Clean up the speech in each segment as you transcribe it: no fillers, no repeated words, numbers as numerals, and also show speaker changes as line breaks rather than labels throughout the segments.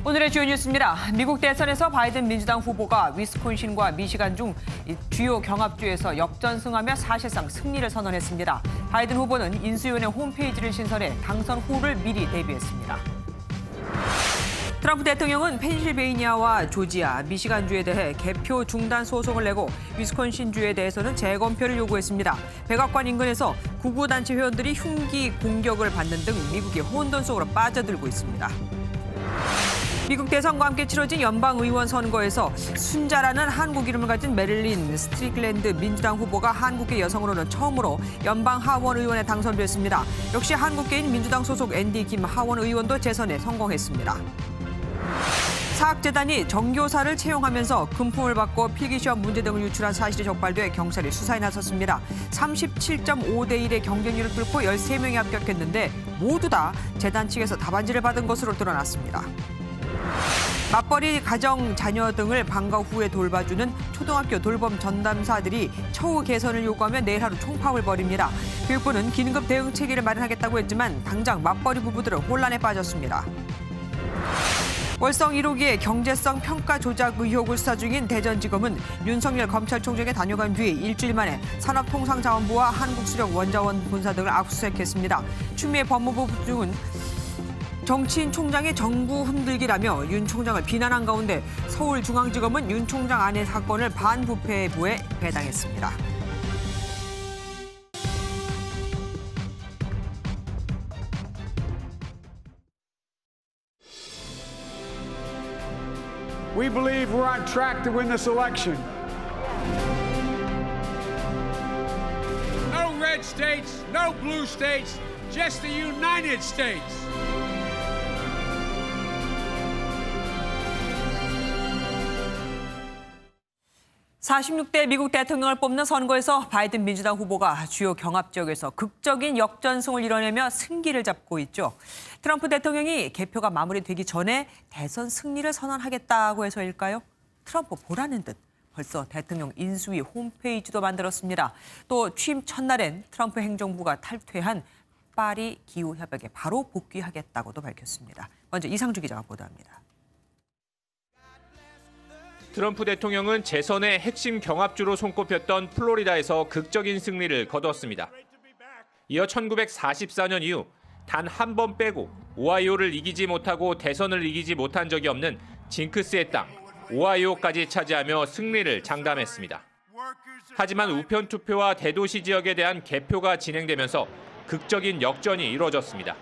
오늘의 주요 뉴스입니다. 미국 대선에서 바이든 민주당 후보가 위스콘신과 미시간 중 주요 경합주에서 역전승하며 사실상 승리를 선언했습니다. 바이든 후보는 인수위원회 홈페이지를 신설해 당선 후를 미리 대비했습니다. 트럼프 대통령은 펜실베이니아와 조지아, 미시간주에 대해 개표 중단 소송을 내고 위스콘신주에 대해서는 재검표를 요구했습니다. 백악관 인근에서 구구단체 회원들이 흉기 공격을 받는 등 미국이 혼돈 속으로 빠져들고 있습니다. 미국 대선과 함께 치러진 연방의원 선거에서 순자라는 한국 이름을 가진 메릴린 스트릭랜드 민주당 후보가 한국계 여성으로는 처음으로 연방 하원 의원에 당선됐습니다. 역시 한국계인 민주당 소속 앤디 김 하원 의원도 재선에 성공했습니다. 사학재단이 정교사를 채용하면서 금품을 받고 필기시험 문제 등을 유출한 사실이 적발돼 경찰이 수사에 나섰습니다. 37.5대 1의 경쟁률을 뚫고 13명이 합격했는데 모두 다 재단 측에서 답안지를 받은 것으로 드러났습니다. 맞벌이 가정 자녀 등을 방과 후에 돌봐주는 초등학교 돌봄 전담사들이 처우 개선을 요구하며 내일 하루 총파업을 벌입니다. 교육부는 긴급 대응 체계를 마련하겠다고 했지만 당장 맞벌이 부부들은 혼란에 빠졌습니다. 월성 1호기의 경제성 평가 조작 의혹을 수사 중인 대전지검은 윤석열 검찰총장에 다녀간 뒤에 일주일 만에 산업통상자원부와 한국수력원자원 본사 등을 압수수색했습니다. 추미애 법무부 부총은 정치인 총장의 정부 흔들기라며 윤 총장을 비난한 가운데 서울중앙지검은 윤 총장 아내 사건을 반부패부에 배당했습니다.
We believe we're on track to win this election.
No red states, no blue states, just the United States.
(46대) 미국 대통령을 뽑는 선거에서 바이든 민주당 후보가 주요 경합 지역에서 극적인 역전승을 이뤄내며 승기를 잡고 있죠. 트럼프 대통령이 개표가 마무리되기 전에 대선 승리를 선언하겠다고 해서일까요? 트럼프 보라는 듯 벌써 대통령 인수위 홈페이지도 만들었습니다. 또 취임 첫날엔 트럼프 행정부가 탈퇴한 파리 기후협약에 바로 복귀하겠다고도 밝혔습니다. 먼저 이상주 기자가 보도합니다.
트럼프 대통령은 재선의 핵심 경합주로 손꼽혔던 플로리다에서 극적인 승리를 거두었습니다. 이어 1944년 이후 단 한 번 빼고 오하이오를 이기지 못하고 대선을 이기지 못한 적이 없는 징크스의 땅, 오하이오까지 차지하며 승리를 장담했습니다. 하지만 우편 투표와 대도시 지역에 대한 개표가 진행되면서 극적인 역전이 이루어졌습니다.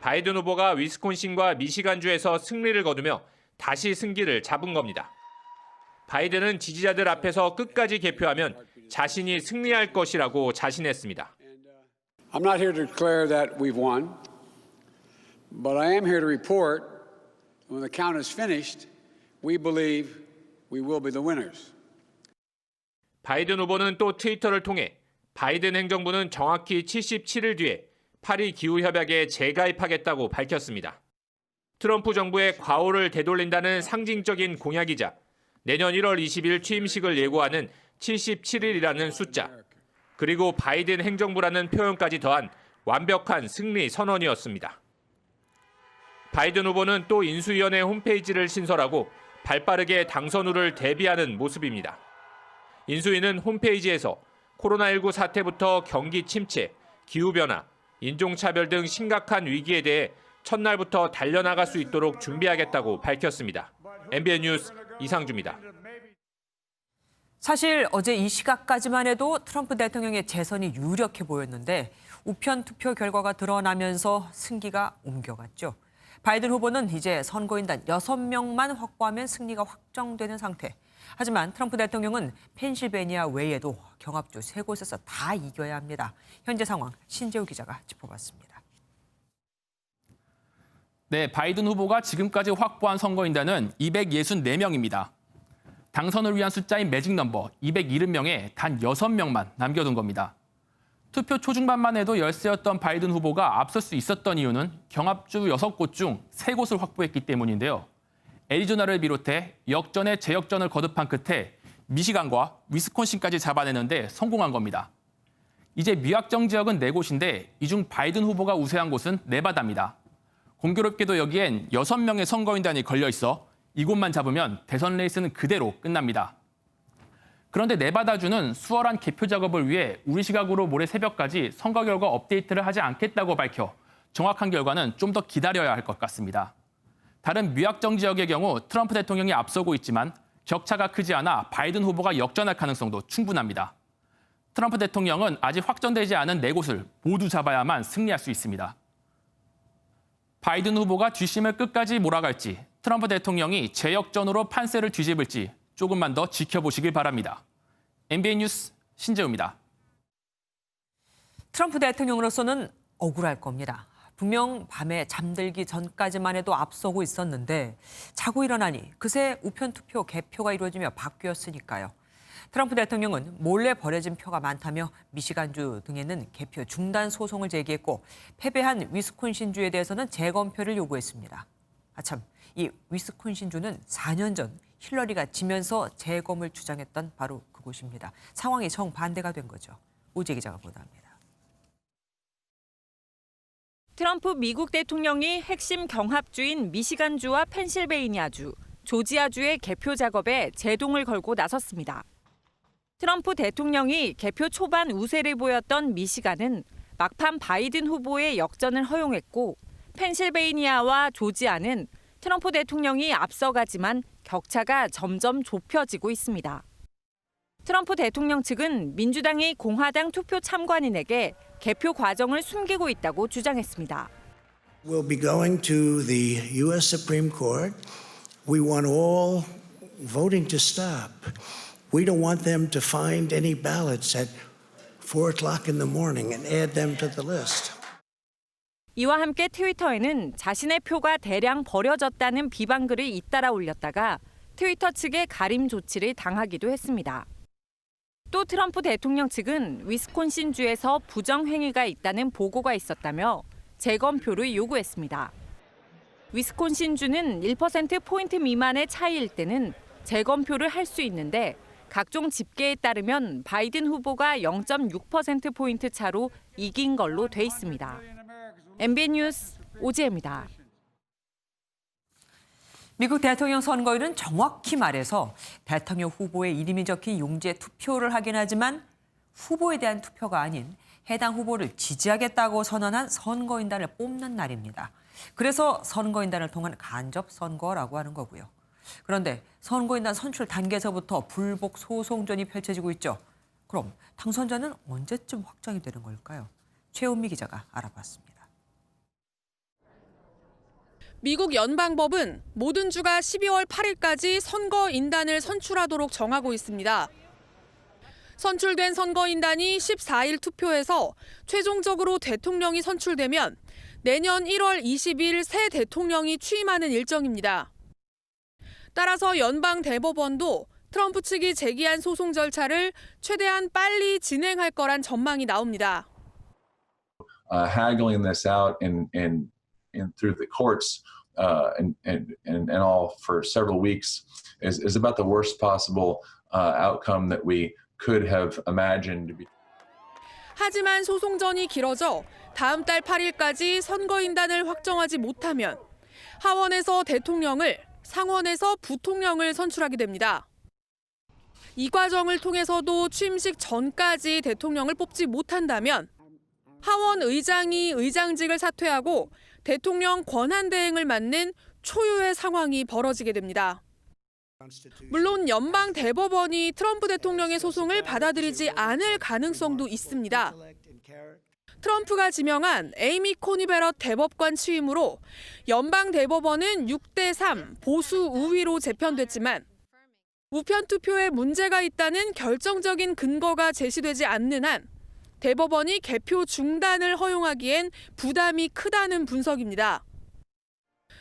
바이든 후보가 위스콘신과 미시간주에서 승리를 거두며 다시 승기를 잡은 겁니다. 바이든은 지지자들 앞에서 끝까지 개표하면 자신이 승리할 것이라고 자신했습니다.
I'm not here to declare that we've won, but I am here to report when the count is finished, we believe we will be the winners.
바이든 후보는 또 트위터를 통해 바이든 행정부는 정확히 77일 뒤에 파리 기후협약에 재가입하겠다고 밝혔습니다. 트럼프 정부의 과오를 되돌린다는 상징적인 공약이자 내년 1월 20일 취임식을 예고하는 77일이라는 숫자, 그리고 바이든 행정부라는 표현까지 더한 완벽한 승리 선언이었습니다. 바이든 후보는 또 인수위원회 홈페이지를 신설하고 발빠르게 당선후를 대비하는 모습입니다. 인수위는 홈페이지에서 코로나19 사태부터 경기 침체, 기후변화, 인종차별 등 심각한 위기에 대해 첫날부터 달려나갈 수 있도록 준비하겠다고 밝혔습니다. MBN 뉴스 이상주입니다.
사실 어제 이 시각까지만 해도 트럼프 대통령의 재선이 유력해 보였는데 우편 투표 결과가 드러나면서 승기가 옮겨갔죠. 바이든 후보는 이제 선거인단 6명만 확보하면 승리가 확정되는 상태. 하지만 트럼프 대통령은 펜실베니아 외에도 경합주 3곳에서 다 이겨야 합니다. 현재 상황 신재우 기자가 짚어봤습니다.
네, 바이든 후보가 지금까지 확보한 선거인단은 264명입니다. 당선을 위한 숫자인 매직 넘버 270명에 단 6명만 남겨둔 겁니다. 투표 초중반만 해도 열세였던 바이든 후보가 앞설 수 있었던 이유는 경합주 6곳 중 3곳을 확보했기 때문인데요. 애리조나를 비롯해 역전의 재역전을 거듭한 끝에 미시간과 위스콘신까지 잡아내는데 성공한 겁니다. 이제 미확정 지역은 4곳인데 이 중 바이든 후보가 우세한 곳은 네바다입니다. 공교롭게도 여기엔 6명의 선거인단이 걸려 있어 이곳만 잡으면 대선 레이스는 그대로 끝납니다. 그런데 네바다주는 수월한 개표 작업을 위해 우리 시각으로 모레 새벽까지 선거 결과 업데이트를 하지 않겠다고 밝혀 정확한 결과는 좀 더 기다려야 할 것 같습니다. 다른 미확정 지역의 경우 트럼프 대통령이 앞서고 있지만 격차가 크지 않아 바이든 후보가 역전할 가능성도 충분합니다. 트럼프 대통령은 아직 확정되지 않은 4곳을 모두 잡아야만 승리할 수 있습니다. 바이든 후보가 뒷심을 끝까지 몰아갈지, 트럼프 대통령이 재역전으로 판세를 뒤집을지 조금만 더 지켜보시길 바랍니다. MBN 뉴스 신재우입니다.
트럼프 대통령으로서는 억울할 겁니다. 분명 밤에 잠들기 전까지만 해도 앞서고 있었는데 자고 일어나니 그새 우편투표 개표가 이루어지며 바뀌었으니까요. 트럼프 대통령은 몰래 버려진 표가 많다며 미시간주 등에는 개표 중단 소송을 제기했고 패배한 위스콘신주에 대해서는 재검표를 요구했습니다. 아참, 이 위스콘신주는 4년 전 힐러리가 지면서 재검을 주장했던 바로 그곳입니다. 상황이 정반대가 된 거죠. 오재 기자가 보도합니다.
트럼프 미국 대통령이 핵심 경합주인 미시간주와 펜실베이니아주, 조지아주의 개표 작업에 제동을 걸고 나섰습니다. 트럼프 대통령이 개표 초반 우세를 보였던 미시간은 막판 바이든 후보의 역전을 허용했고 펜실베이니아와 조지아는 트럼프 대통령이 앞서가지만 격차가 점점 좁혀지고 있습니다. 트럼프 대통령 측은 민주당이 공화당 투표 참관인에게 개표 과정을 숨기고 있다고 주장했습니다.
We'll be going to the U.S. Supreme Court. We want all voting to stop. We don't want them to find any ballots at 4 o'clock in the morning and add them to the list.
이와 함께 트위터에는 자신의 표가 대량 버려졌다는 비방글을 잇따라 올렸다가 트위터 측의 가림 조치를 당하기도 했습니다. 또 트럼프 대통령 측은 위스콘신주에서 부정행위가 있다는 보고가 있었다며 재검표를 요구했습니다. 위스콘신주는 1%포인트 미만의 차이일 때는 재검표를 할 수 있는데 각종 집계에 따르면 바이든 후보가 0.6%포인트 차로 이긴 걸로 돼 있습니다. MBN 뉴스 오지혜입니다.
미국 대통령 선거인은 정확히 말해서 대통령 후보의 이름이 적힌 용지에 투표를 하긴 하지만 후보에 대한 투표가 아닌 해당 후보를 지지하겠다고 선언한 선거인단을 뽑는 날입니다. 그래서 선거인단을 통한 간접 선거라고 하는 거고요. 그런데 선거인단 선출 단계에서부터 불복 소송전이 펼쳐지고 있죠. 그럼 당선자는 언제쯤 확정이 되는 걸까요? 최은미 기자가 알아봤습니다.
미국 연방법은 모든 주가 12월 8일까지 선거인단을 선출하도록 정하고 있습니다. 선출된 선거인단이 14일 투표해서 최종적으로 대통령이 선출되면 내년 1월 20일 새 대통령이 취임하는 일정입니다. 따라서 연방 대법원도 트럼프 측이 제기한 소송 절차를 최대한 빨리 진행할 거란 전망이 나옵니다.
Haggling this out and through the courts and all for several weeks is about the worst possible outcome that we could have imagined.
하지만 소송전이 길어져 다음 달 8일까지 선거인단을 확정하지 못하면 하원에서 대통령을, 상원에서 부통령을 선출하게 됩니다. 이 과정을 통해서도 취임식 전까지 대통령을 뽑지 못한다면 하원 의장이 의장직을 사퇴하고 대통령 권한대행을 맡는 초유의 상황이 벌어지게 됩니다. 물론 연방 대법원이 트럼프 대통령의 소송을 받아들이지 않을 가능성도 있습니다. 트럼프가 지명한 에이미 코니 베럿 대법관 취임으로 연방 대법원은 6대3 보수 우위로 재편됐지만 우편 투표에 문제가 있다는 결정적인 근거가 제시되지 않는 한 대법원이 개표 중단을 허용하기엔 부담이 크다는 분석입니다.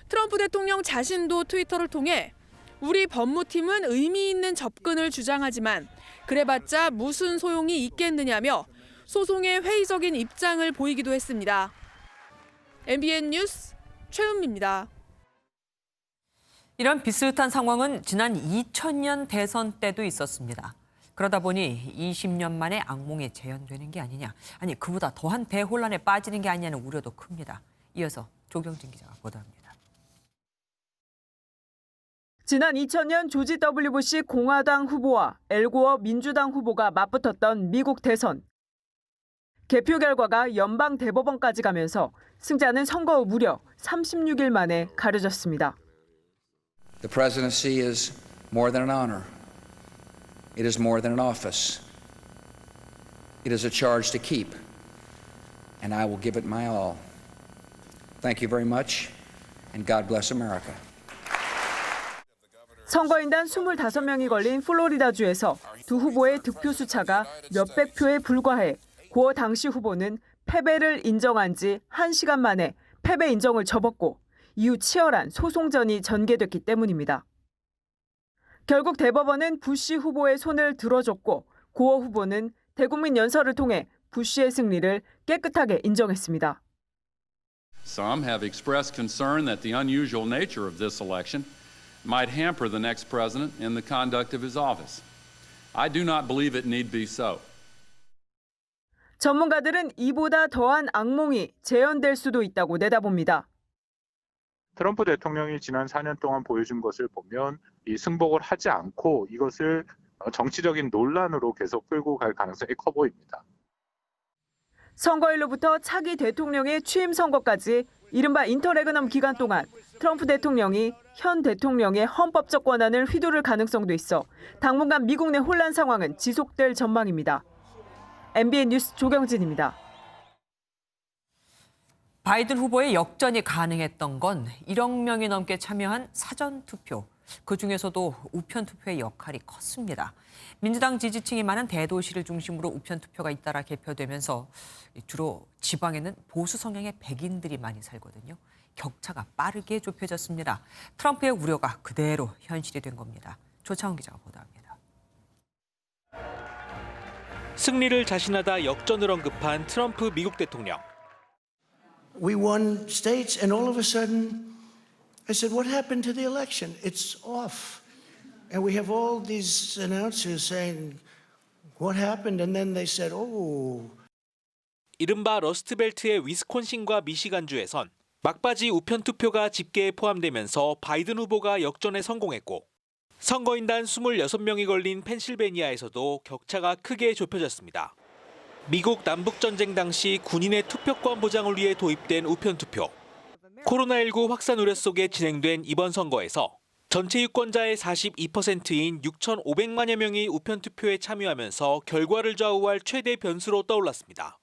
트럼프 대통령 자신도 트위터를 통해 우리 법무팀은 의미 있는 접근을 주장하지만 그래봤자 무슨 소용이 있겠느냐며 소송에 회의적인 입장을 보이기도 했습니다. MBN 뉴스 최은미입니다.
이런 비슷한 상황은 지난 2000년 대선 때도 있었습니다. 그러다 보니 20년 만에 악몽이 재현되는 게 아니냐, 아니 그보다 더한 대혼란에 빠지는 게 아니냐는 우려도 큽니다. 이어서 조경진 기자가 보도합니다.
지난 2000년 조지 W. 부시 공화당 후보와 엘고어 민주당 후보가 맞붙었던 미국 대선. 개표 결과가 연방 대법원까지 가면서 승자는 선거 후 무려 36일 만에 가려졌습니다.
The presidency is more than an honor. It is more than an office. It is a charge to keep, and I will give it my all. Thank you very much, and God bless America.
선거인단 25명이 걸린 플로리다주에서 두 후보의 득표 수차가 몇백 표에 불과해 고어 당시 후보는 패배를 인정한 지 1시간 만에 패배 인정을 접었고 이후 치열한 소송전이 전개됐기 때문입니다. 결국 대법원은 부시 후보의 손을 들어줬고 고어 후보는 대국민 연설을 통해 부시의 승리를 깨끗하게 인정했습니다.
Some have expressed concern that the unusual nature of this election might hamper the next president in the conduct of his office. I do not believe it need be so.
전문가들은 이보다 더한 악몽이 재현될 수도 있다고 내다봅니다.
트럼프 대통령이 지난 4년 동안 보여준 것을 보면 이 승복을 하지 않고 이것을 정치적인 논란으로 계속 끌고 갈 가능성이 커 보입니다.
선거일로부터 차기 대통령의 취임 선거까지 이른바 인터레그넘 기간 동안 트럼프 대통령이 현 대통령의 헌법적 권한을 휘두를 가능성도 있어 당분간 미국 내 혼란 상황은 지속될 전망입니다. MBN 뉴스 조경진입니다.
바이든 후보의 역전이 가능했던 건 1억 명이 넘게 참여한 사전투표. 그중에서도 우편투표의 역할이 컸습니다. 민주당 지지층이 많은 대도시를 중심으로 우편투표가 잇따라 개표되면서 주로 지방에는 보수 성향의 백인들이 많이 살거든요. 격차가 빠르게 좁혀졌습니다. 트럼프의 우려가 그대로 현실이 된 겁니다. 조차원 기자가 보도합니다.
승리를 자신하다 역전을 언급한 트럼프 미국 대통령.
We won states, and all of a sudden, I said, what happened to the election? It's off. And we have all these announcers saying, what happened? And then they said, oh.
이른바 러스트벨트의 위스콘신과 미시간주에선 막바지 우편투표가 집계에 포함되면서 바이든 후보가 역전에 성공했고 선거인단 26명이 걸린 펜실베니아에서도 격차가 크게 좁혀졌습니다. 미국 남북전쟁 당시 군인의 투표권 보장을 위해 도입된 우편투표. 코로나19 확산 우려 속에 진행된 이번 선거에서 전체 유권자의 42%인 6,500만여 명이 우편투표에 참여하면서 결과를 좌우할 최대 변수로 떠올랐습니다.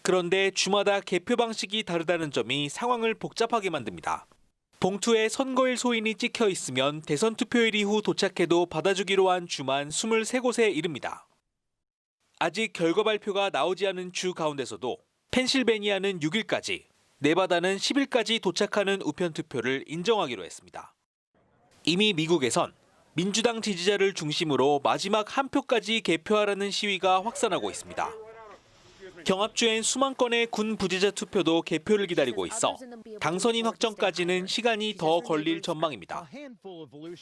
그런데 주마다 개표 방식이 다르다는 점이 상황을 복잡하게 만듭니다. 봉투에 선거일 소인이 찍혀 있으면 대선 투표일 이후 도착해도 받아주기로 한 주만 23곳에 이릅니다. 아직 결과 발표가 나오지 않은 주 가운데서도 펜실베니아는 6일까지, 네바다는 10일까지 도착하는 우편투표를 인정하기로 했습니다. 이미 미국에선 민주당 지지자를 중심으로 마지막 한 표까지 개표하라는 시위가 확산하고 있습니다. 경합주엔 수만 건의 군 부재자 투표도 개표를 기다리고 있어 당선인 확정까지는 시간이 더 걸릴 전망입니다.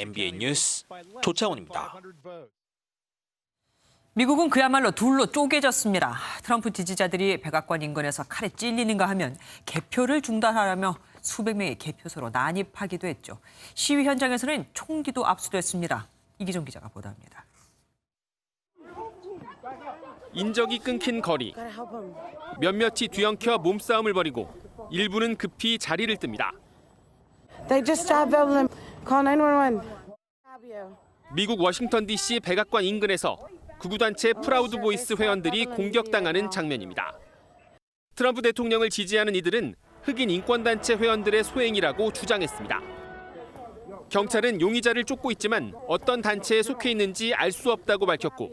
MBN 뉴스 조창훈입니다.
미국은 그야말로 둘로 쪼개졌습니다. 트럼프 지지자들이 백악관 인근에서 칼에 찔리는가 하면 개표를 중단하라며 수백 명의 개표소로 난입하기도 했죠. 시위 현장에서는 총기도 압수됐습니다. 이기종 기자가 보도합니다.
인적이 끊긴 거리. 몇몇이 뒤엉켜 몸싸움을 벌이고 일부는 급히 자리를 뜹니다. 미국 워싱턴 DC 백악관 인근에서 극우단체 프라우드 보이스 회원들이 공격당하는 장면입니다. 트럼프 대통령을 지지하는 이들은 흑인 인권단체 회원들의 소행이라고 주장했습니다. 경찰은 용의자를 쫓고 있지만 어떤 단체에 속해 있는지 알 수 없다고 밝혔고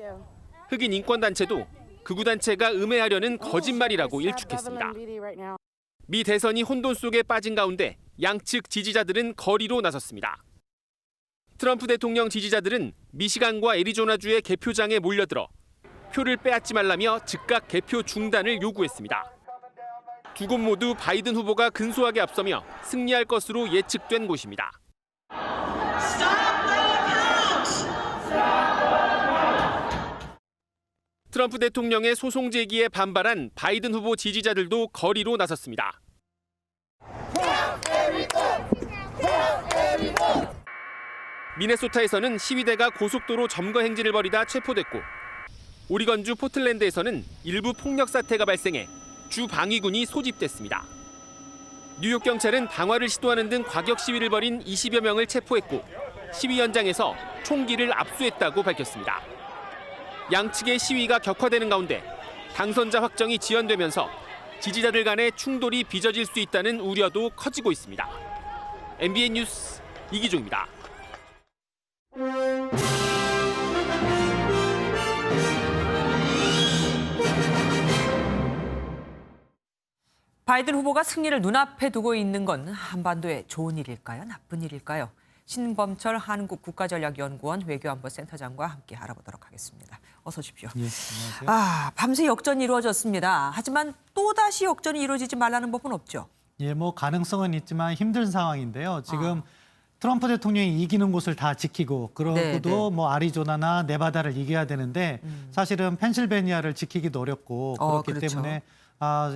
흑인 인권단체도 극우단체가 음해하려는 거짓말이라고 일축했습니다. 미 대선이 혼돈 속에 빠진 가운데 양측 지지자들은 거리로 나섰습니다. 트럼프 대통령 지지자들은 미시간과 애리조나주의 개표장에 몰려들어 표를 빼앗지 말라며 즉각 개표 중단을 요구했습니다. 두 곳 모두 바이든 후보가 근소하게 앞서며 승리할 것으로 예측된 곳입니다. 트럼프 대통령의 소송 제기에 반발한 바이든 후보 지지자들도 거리로 나섰습니다. 미네소타에서는 시위대가 고속도로 점거 행진을 벌이다 체포됐고 오리건주 포틀랜드에서는 일부 폭력 사태가 발생해 주 방위군이 소집됐습니다. 뉴욕 경찰은 방화를 시도하는 등 과격 시위를 벌인 20여 명을 체포했고 시위 현장에서 총기를 압수했다고 밝혔습니다. 양측의 시위가 격화되는 가운데 당선자 확정이 지연되면서 지지자들 간의 충돌이 빚어질 수 있다는 우려도 커지고 있습니다. MBN 뉴스 이기종입니다.
바이든 후보가 승리를 눈앞에 두고 있는 건 한반도의 좋은 일일까요? 나쁜 일일까요? 신범철 한국국가전략연구원 외교안보센터장과 함께 알아보도록 하겠습니다. 어서 오십시오.
예, 안녕하세요.
밤새 역전이 이루어졌습니다. 하지만 또다시 역전이 이루어지지 말라는 법은 없죠.
예, 뭐 가능성은 있지만 힘든 상황인데요. 지금 트럼프 대통령이 이기는 곳을 다 지키고 그러고도 뭐 아리조나나 네바다를 이겨야 되는데 사실은 펜실베니아를 지키기도 어렵고 그렇기
그렇죠.
때문에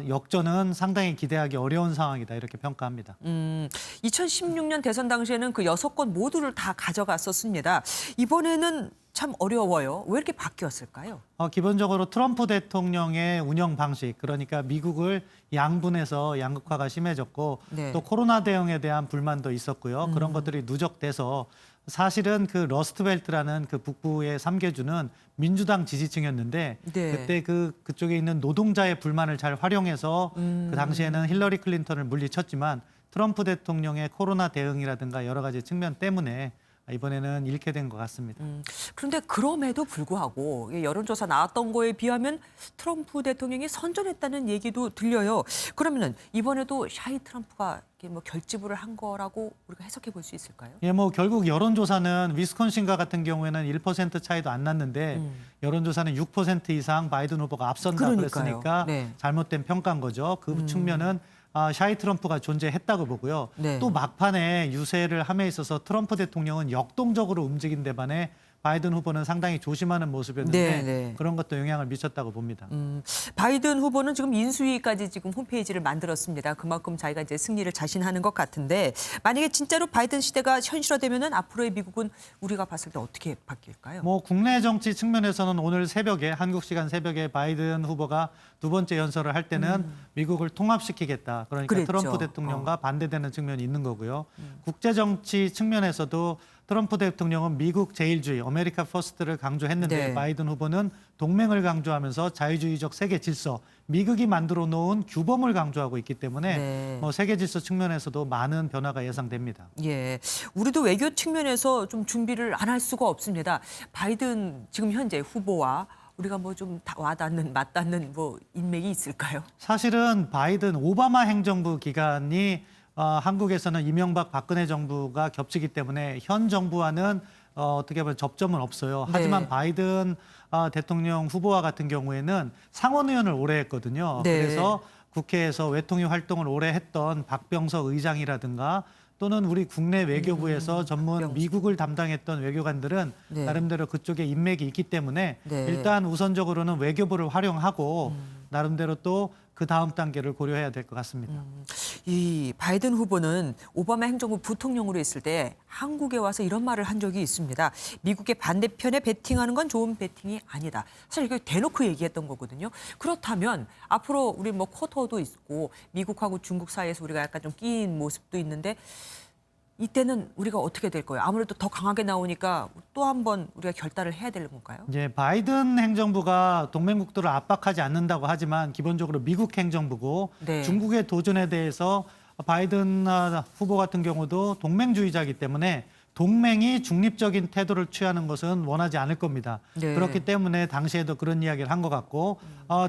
역전은 상당히 기대하기 어려운 상황이다 이렇게 평가합니다.
2016년 대선 당시에는 그 6건 모두를 다 가져갔었습니다. 이번에는 참 어려워요. 왜 이렇게 바뀌었을까요?
기본적으로 트럼프 대통령의 운영 방식, 그러니까 미국을 양분해서 양극화가 심해졌고 또 코로나 대응에 대한 불만도 있었고요. 그런 것들이 누적돼서 사실은 그 러스트벨트라는 그 북부의 3개주는 민주당 지지층이었는데 그때 그쪽에 있는 노동자의 불만을 잘 활용해서 그 당시에는 힐러리 클린턴을 물리쳤지만 트럼프 대통령의 코로나 대응이라든가 여러 가지 측면 때문에 이번에는 잃게 된 것 같습니다.
그런데 그럼에도 불구하고 여론조사 나왔던 거에 비하면 트럼프 대통령이 선전했다는 얘기도 들려요. 그러면은 이번에도 샤이 트럼프가 뭐 결집을 한 거라고 우리가 해석해 볼 수 있을까요?
예, 뭐 결국 여론조사는 위스콘신과 같은 경우에는 1% 차이도 안 났는데 여론조사는 6% 이상 바이든 후보가 앞선다 그랬으니까 잘못된 평가인 거죠. 그 측면은 샤이 트럼프가 존재했다고 보고요. 또 막판에 유세를 함에 있어서 트럼프 대통령은 역동적으로 움직인 데 반해 바이든 후보는 상당히 조심하는 모습이었는데 그런 것도 영향을 미쳤다고 봅니다.
바이든 후보는 지금 인수위까지 지금 홈페이지를 만들었습니다. 그만큼 자기가 이제 승리를 자신하는 것 같은데 만약에 진짜로 바이든 시대가 현실화되면은 앞으로의 미국은 우리가 봤을 때 어떻게 바뀔까요?
뭐 국내 정치 측면에서는 오늘 새벽에 한국 시간 새벽에 바이든 후보가 두 번째 연설을 할 때는 미국을 통합시키겠다. 그러니까
그랬죠.
트럼프 대통령과 반대되는 측면이 있는 거고요. 국제 정치 측면에서도 트럼프 대통령은 미국 제일주의, 아메리카 퍼스트를 강조했는데 바이든 후보는 동맹을 강조하면서 자유주의적 세계 질서, 미국이 만들어 놓은 규범을 강조하고 있기 때문에 뭐 세계 질서 측면에서도 많은 변화가 예상됩니다.
예, 우리도 외교 측면에서 좀 준비를 안 할 수가 없습니다. 바이든 지금 현재 후보와 우리가 뭐 좀 와닿는, 맞닿는 뭐 인맥이 있을까요?
사실은 바이든 오바마 행정부 기간이 한국에서는 이명박 박근혜 정부가 겹치기 때문에 현 정부와는 어떻게 보면 접점은 없어요. 하지만 바이든 대통령 후보와 같은 경우에는 상원의원을 오래 했거든요. 그래서 국회에서 외통위 활동을 오래 했던 박병석 의장이라든가 또는 우리 국내 외교부에서 전문 미국을 담당했던 외교관들은 나름대로 그쪽에 인맥이 있기 때문에 일단 우선적으로는 외교부를 활용하고 나름대로 또 그 다음 단계를 고려해야 될 것 같습니다.
이 바이든 후보는 오바마 행정부 부통령으로 있을 때 한국에 와서 이런 말을 한 적이 있습니다. 미국의 반대편에 베팅하는 건 좋은 베팅이 아니다. 사실 이거 대놓고 얘기했던 거거든요. 그렇다면 앞으로 우리 뭐 쿼터도 있고 미국하고 중국 사이에서 우리가 약간 좀 끼인 모습도 있는데 이때는 우리가 어떻게 될 거예요? 아무래도 더 강하게 나오니까 또 한 번 우리가 결단을 해야 되는 건가요?
이제 바이든 행정부가 동맹국들을 압박하지 않는다고 하지만 기본적으로 미국 행정부고 중국의 도전에 대해서 바이든 후보 같은 경우도 동맹주의자이기 때문에 동맹이 중립적인 태도를 취하는 것은 원하지 않을 겁니다. 그렇기 때문에 당시에도 그런 이야기를 한 것 같고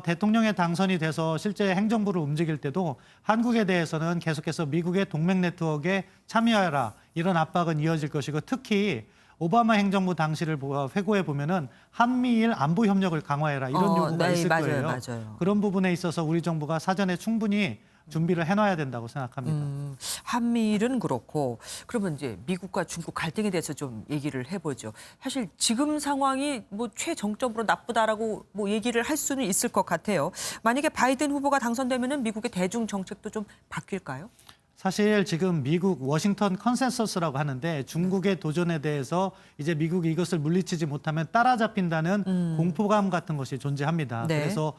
대통령에 당선이 돼서 실제 행정부를 움직일 때도 한국에 대해서는 계속해서 미국의 동맹 네트워크에 참여하라 이런 압박은 이어질 것이고 특히 오바마 행정부 당시를 회고해 보면은 한미일 안보 협력을 강화해라 이런 요구가 있을 거예요.
맞아요.
그런 부분에 있어서 우리 정부가 사전에 충분히 준비를 해놔야 된다고 생각합니다.
한미일은 그렇고 그러면 이제 미국과 중국 갈등에 대해서 좀 얘기를 해보죠. 사실 지금 상황이 뭐 최정점으로 나쁘다라고 뭐 얘기를 할 수는 있을 것 같아요. 만약에 바이든 후보가 당선되면은 미국의 대중 정책도 좀 바뀔까요?
사실 지금 미국 워싱턴 컨센서스라고 하는데 중국의 도전에 대해서 이제 미국이 이것을 물리치지 못하면 따라잡힌다는 공포감 같은 것이 존재합니다.
네.
그래서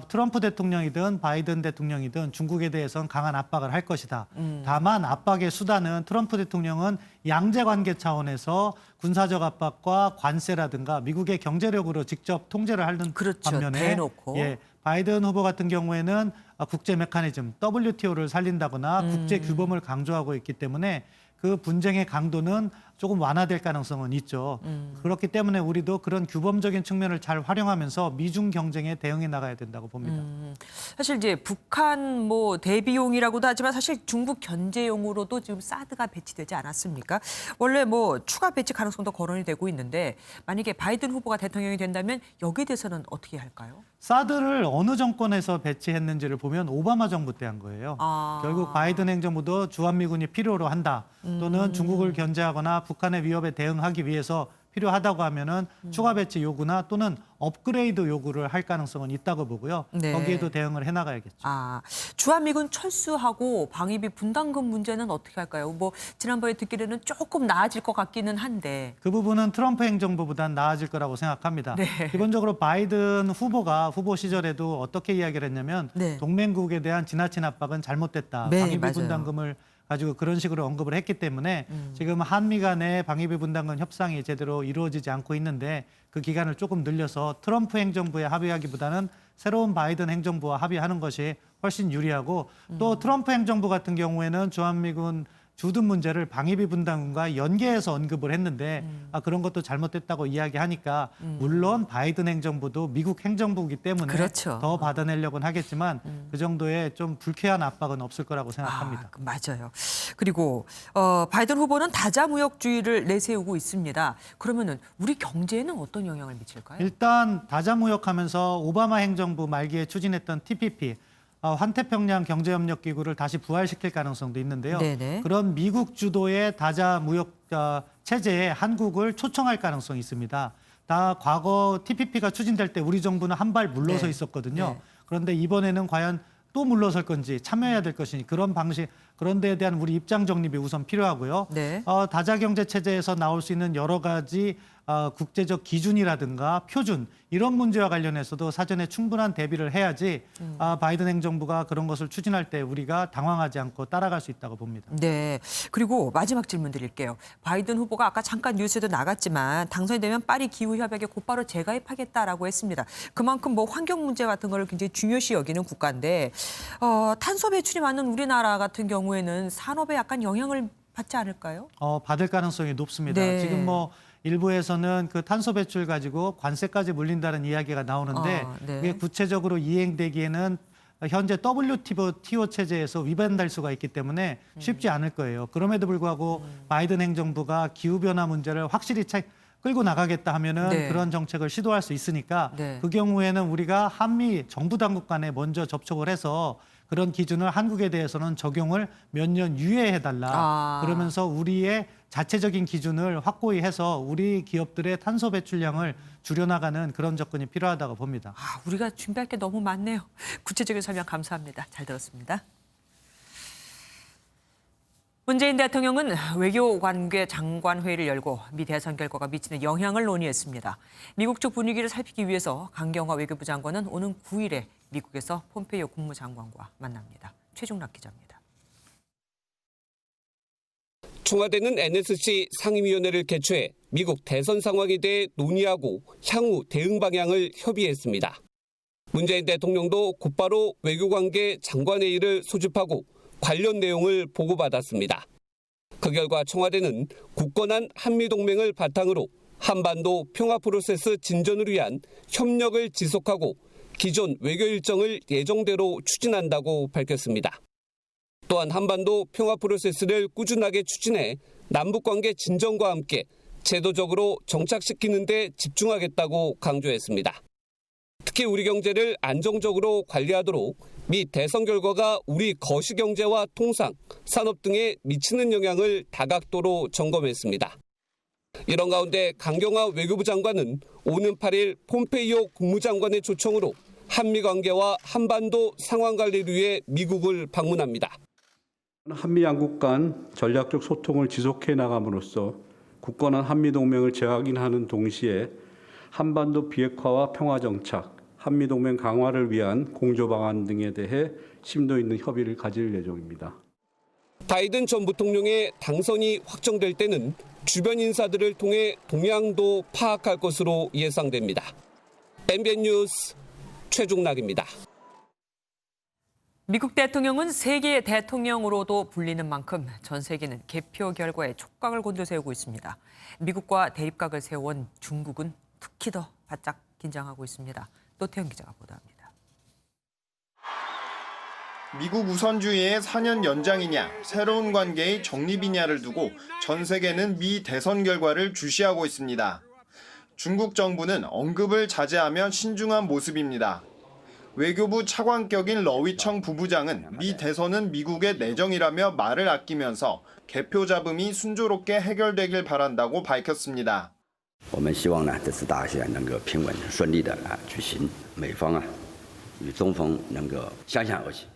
트럼프 대통령이든 바이든 대통령이든 중국에 대해서는 강한 압박을 할 것이다. 다만 압박의 수단은 트럼프 대통령은 양제관계 차원에서 군사적 압박과 관세라든가 미국의 경제력으로 직접 통제를 하는
그렇죠.
반면에
대놓고.
예, 바이든 후보 같은 경우에는 국제 메커니즘 WTO를 살린다거나 국제 규범을 강조하고 있기 때문에 그 분쟁의 강도는 조금 완화될 가능성은 있죠. 그렇기 때문에 우리도 그런 규범적인 측면을 잘 활용하면서 미중 경쟁에 대응해 나가야 된다고 봅니다.
사실 이제 북한 뭐 대비용이라고도 하지만 사실 중국 견제용으로도 지금 사드가 배치되지 않았습니까? 원래 뭐 추가 배치 가능성도 거론이 되고 있는데 만약에 바이든 후보가 대통령이 된다면 여기에 대해서는 어떻게 할까요?
사드를 어느 정권에서 배치했는지를 보면 오바마 정부 때 한 거예요. 결국 바이든 행정부도 주한미군이 필요로 한다. 또는 중국을 견제하거나 북한의 위협에 대응하기 위해서 필요하다고 하면은 추가 배치 요구나 또는 업그레이드 요구를 할 가능성은 있다고 보고요.
네.
거기에도 대응을 해나가야겠죠.
주한미군 철수하고 방위비 분담금 문제는 어떻게 할까요? 뭐 지난번에 듣기로는 조금 나아질 것 같기는 한데.
그 부분은 트럼프 행정부보단 나아질 거라고 생각합니다.
네.
기본적으로 바이든 후보가 후보 시절에도 어떻게 이야기를 했냐면
네.
동맹국에 대한 지나친 압박은 잘못됐다.
네,
방위비
맞아요.
분담금을 가지고 그런 식으로 언급을 했기 때문에 지금 한미 간의 방위비 분담금 협상이 제대로 이루어지지 않고 있는데 그 기간을 조금 늘려서 트럼프 행정부에 합의하기보다는 새로운 바이든 행정부와 합의하는 것이 훨씬 유리하고 또 트럼프 행정부 같은 경우에는 주한미군 주둔 문제를 방위비 분담금과 연계해서 언급을 했는데 그런 것도 잘못됐다고 이야기하니까 물론 바이든 행정부도 미국 행정부이기 때문에
그렇죠.
더 받아내려고는 하겠지만 그 정도의 좀 불쾌한 압박은 없을 거라고 생각합니다.
맞아요. 그리고 바이든 후보는 다자무역주의를 내세우고 있습니다. 그러면은 우리 경제에는 어떤 영향을 미칠까요?
일단 다자무역하면서 오바마 행정부 말기에 추진했던 TPP 환태평양 경제협력기구를 다시 부활시킬 가능성도 있는데요.
네네.
그런 미국 주도의 다자무역 체제에 한국을 초청할 가능성이 있습니다. 다 과거 TPP가 추진될 때 우리 정부는 한 발 물러서
네.
있었거든요.
네.
그런데 이번에는 과연 또 물러설 건지 참여해야 될 것이니 그런 방식, 그런 데에 대한 우리 입장 정립이 우선 필요하고요.
네.
다자경제 체제에서 나올 수 있는 여러 가지 국제적 기준이라든가 표준 이런 문제와 관련해서도 사전에 충분한 대비를 해야지 바이든 행정부가 그런 것을 추진할 때 우리가 당황하지 않고 따라갈 수 있다고 봅니다.
네. 그리고 마지막 질문 드릴게요. 바이든 후보가 아까 잠깐 뉴스에도 나갔지만 당선이 되면 파리 기후협약에 곧바로 재가입하겠다라고 했습니다. 그만큼 뭐 환경 문제 같은 걸 굉장히 중요시 여기는 국가인데 탄소 배출이 많은 우리나라 같은 경우에는 산업에 약간 영향을 받지 않을까요?
받을 가능성이 높습니다.
네.
지금 뭐 일부에서는 그 탄소 배출 가지고 관세까지 물린다는 이야기가 나오는데
네.
그게 구체적으로 이행되기에는 현재 WTO 체제에서 위반될 수가 있기 때문에 쉽지 않을 거예요. 그럼에도 불구하고 바이든 행정부가 기후변화 문제를 확실히 끌고 나가겠다 하면은
네.
그런 정책을 시도할 수 있으니까
네.
그 경우에는 우리가 한미 정부 당국 간에 먼저 접촉을 해서 그런 기준을 한국에 대해서는 적용을 몇 년 유예해달라. 그러면서 우리의 자체적인 기준을 확고히 해서 우리 기업들의 탄소 배출량을 줄여나가는 그런 접근이 필요하다고 봅니다.
우리가 준비할 게 너무 많네요. 구체적인 설명 감사합니다. 잘 들었습니다. 문재인 대통령은 외교관계 장관회의를 열고 미 대선 결과가 미치는 영향을 논의했습니다. 미국 쪽 분위기를 살피기 위해서 강경화 외교부 장관은 오는 9일에 미국에서 폼페이오 국무장관과 만납니다. 최중락 기자입니다.
청와대는 NSC 상임위원회를 개최해 미국 대선 상황에 대해 논의하고 향후 대응 방향을 협의했습니다. 문재인 대통령도 곧바로 외교관계 장관회의를 소집하고 관련 내용을 보고받았습니다. 그 결과 청와대는 굳건한 한미동맹을 바탕으로 한반도 평화 프로세스 진전을 위한 협력을 지속하고 기존 외교 일정을 예정대로 추진한다고 밝혔습니다. 또한 한반도 평화 프로세스를 꾸준하게 추진해 남북관계 진전과 함께 제도적으로 정착시키는 데 집중하겠다고 강조했습니다. 특히 우리 경제를 안정적으로 관리하도록 미 대선 결과가 우리 거시경제와 통상, 산업 등에 미치는 영향을 다각도로 점검했습니다. 이런 가운데 강경화 외교부 장관은 오는 8일 폼페이오 국무장관의 초청으로 한미 관계와 한반도 상황 관리를 위해 미국을 방문합니다.
한미 양국 간 전략적 소통을 지속해 나감으로써 굳건한 한미 동맹을 재확인하는 동시에 한반도 비핵화와 평화 정착, 한미 동맹 강화를 위한 공조 방안 등에 대해 심도 있는 협의를 가질 예정입니다.
바이든 전 부통령의 당선이 확정될 때는 주변 인사들을 통해 동향도 파악할 것으로 예상됩니다. MBN 뉴스 최중락입니다.
미국 대통령은 세계의 대통령으로도 불리는 만큼 전 세계는 개표 결과에 촉각을 곤두세우고 있습니다. 미국과 대립각을 세워온 중국은 특히 더 바짝 긴장하고 있습니다. 노태현 기자가 보도합니다.
미국 우선주의의 4년 연장이냐, 새로운 관계의 정립이냐를 두고 전 세계는 미 대선 결과를 주시하고 있습니다. 중국 정부는 언급을 자제하며 신중한 모습입니다. 외교부 차관격인 러위청 부부장은 미 대선은 미국의 내정이라며 말을 아끼면서 개표 잡음이 순조롭게 해결되길 바란다고 밝혔습니다.
我们希望呢，这次大选能够平稳顺利的举行，美方与中方能够相向而行。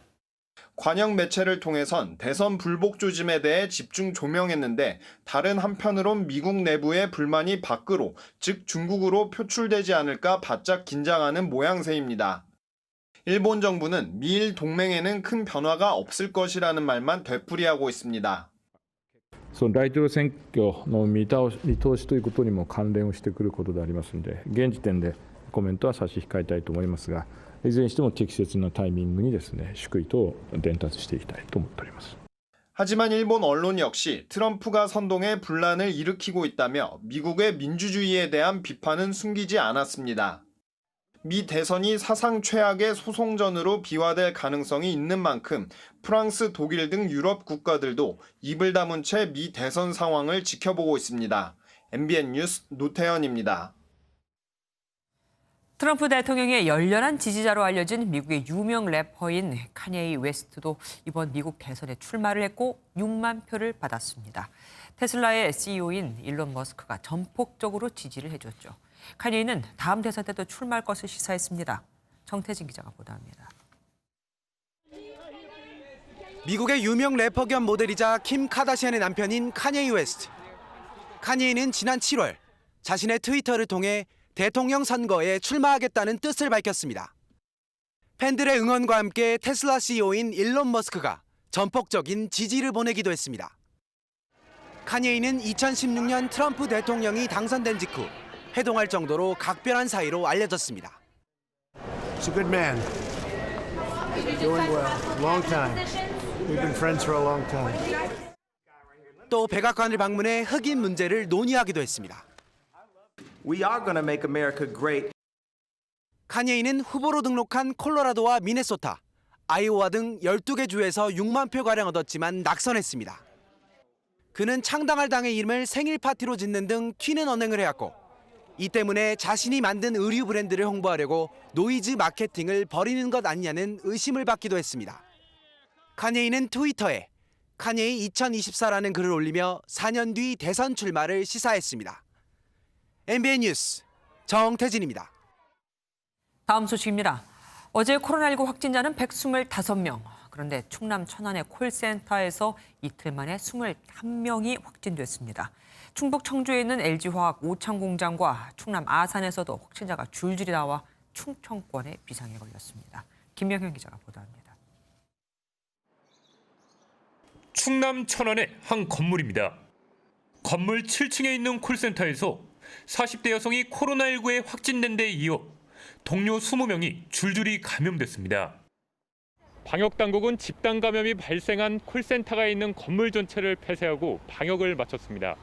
관영 매체를 통해선 대선 불복 조짐에 대해 집중 조명했는데 다른 한편으론 미국 내부의 불만이 밖으로, 즉 중국으로 표출되지 않을까 바짝 긴장하는 모양새입니다. 일본 정부는 미일 동맹에는 큰 변화가 없을 것이라는 말만 되풀이하고 있습니다.
その大統領選挙の見通しということにも関連をしてくることでありますので、現時点でコメントは差し控えたいと思いますが、いずれにしても適切なタイミングにですね、祝意と伝達していきたいと思っております。
하지만 일본 언론 역시 트럼프가 선동해 분란을 일으키고 있다며 미국의 민주주의에 대한 비판은 숨기지 않았습니다. 미 대선이 사상 최악의 소송전으로 비화될 가능성이 있는 만큼 프랑스, 독일 등 유럽 국가들도 입을 다문 채 미 대선 상황을 지켜보고 있습니다. MBN 뉴스 노태현입니다.
트럼프 대통령의 열렬한 지지자로 알려진 미국의 유명 래퍼인 카니에 웨스트도 이번 미국 대선에 출마를 했고 6만 표를 받았습니다. 테슬라의 CEO인 일론 머스크가 전폭적으로 지지를 해줬죠. 카니에는 다음 대선 때도 출마할 것을 시사했습니다. 정태진 기자가 보도합니다.
미국의 유명 래퍼 겸 모델이자 킴 카다시안의 남편인 카니에 웨스트. 카니에는 지난 7월 자신의 트위터를 통해 대통령 선거에 출마하겠다는 뜻을 밝혔습니다. 팬들의 응원과 함께 테슬라 CEO인 일론 머스크가 전폭적인 지지를 보내기도 했습니다. 카니에는 2016년 트럼프 대통령이 당선된 직후 회동할 정도로 각별한 사이로 알려졌습니다.
He's a good man. Doing well. Long time. We've been friends for a long time.
또 백악관을 방문해 흑인 문제를 논의하기도 했습니다.
We are going to make America great.
카니에는 후보로 등록한 콜로라도와 미네소타, 아이오와 등 12개 주에서 6만 표가량 얻었지만 낙선했습니다. 그는 창당할 당의 이름을 생일 파티로 짓는 등 튀는 언행을 해왔고 이 때문에 자신이 만든 의류 브랜드를 홍보하려고 노이즈 마케팅을 벌이는 것 아니냐는 의심을 받기도 했습니다. 카니에는 트위터에 카니에 2024라는 글을 올리며 4년 뒤 대선 출마를 시사했습니다. MBN 뉴스 정태진입니다.
다음 소식입니다. 어제 코로나19 확진자는 125명. 그런데 충남 천안의 콜센터에서 이틀 만에 21명이 확진됐습니다. 충북 청주에 있는 LG화학 오창 공장과 충남 아산에서도 확진자가 줄줄이 나와 충청권에 비상에 걸렸습니다. 김명현 기자가 보도합니다.
충남 천안의 한 건물입니다. 건물 7층에 있는 콜센터에서 40대 여성이 코로나19에 확진된 데 이어 동료 20명이 줄줄이 감염됐습니다. 방역당국은 집단 감염이 발생한 콜센터가 있는 건물 전체를 폐쇄하고 방역을 마쳤습니다.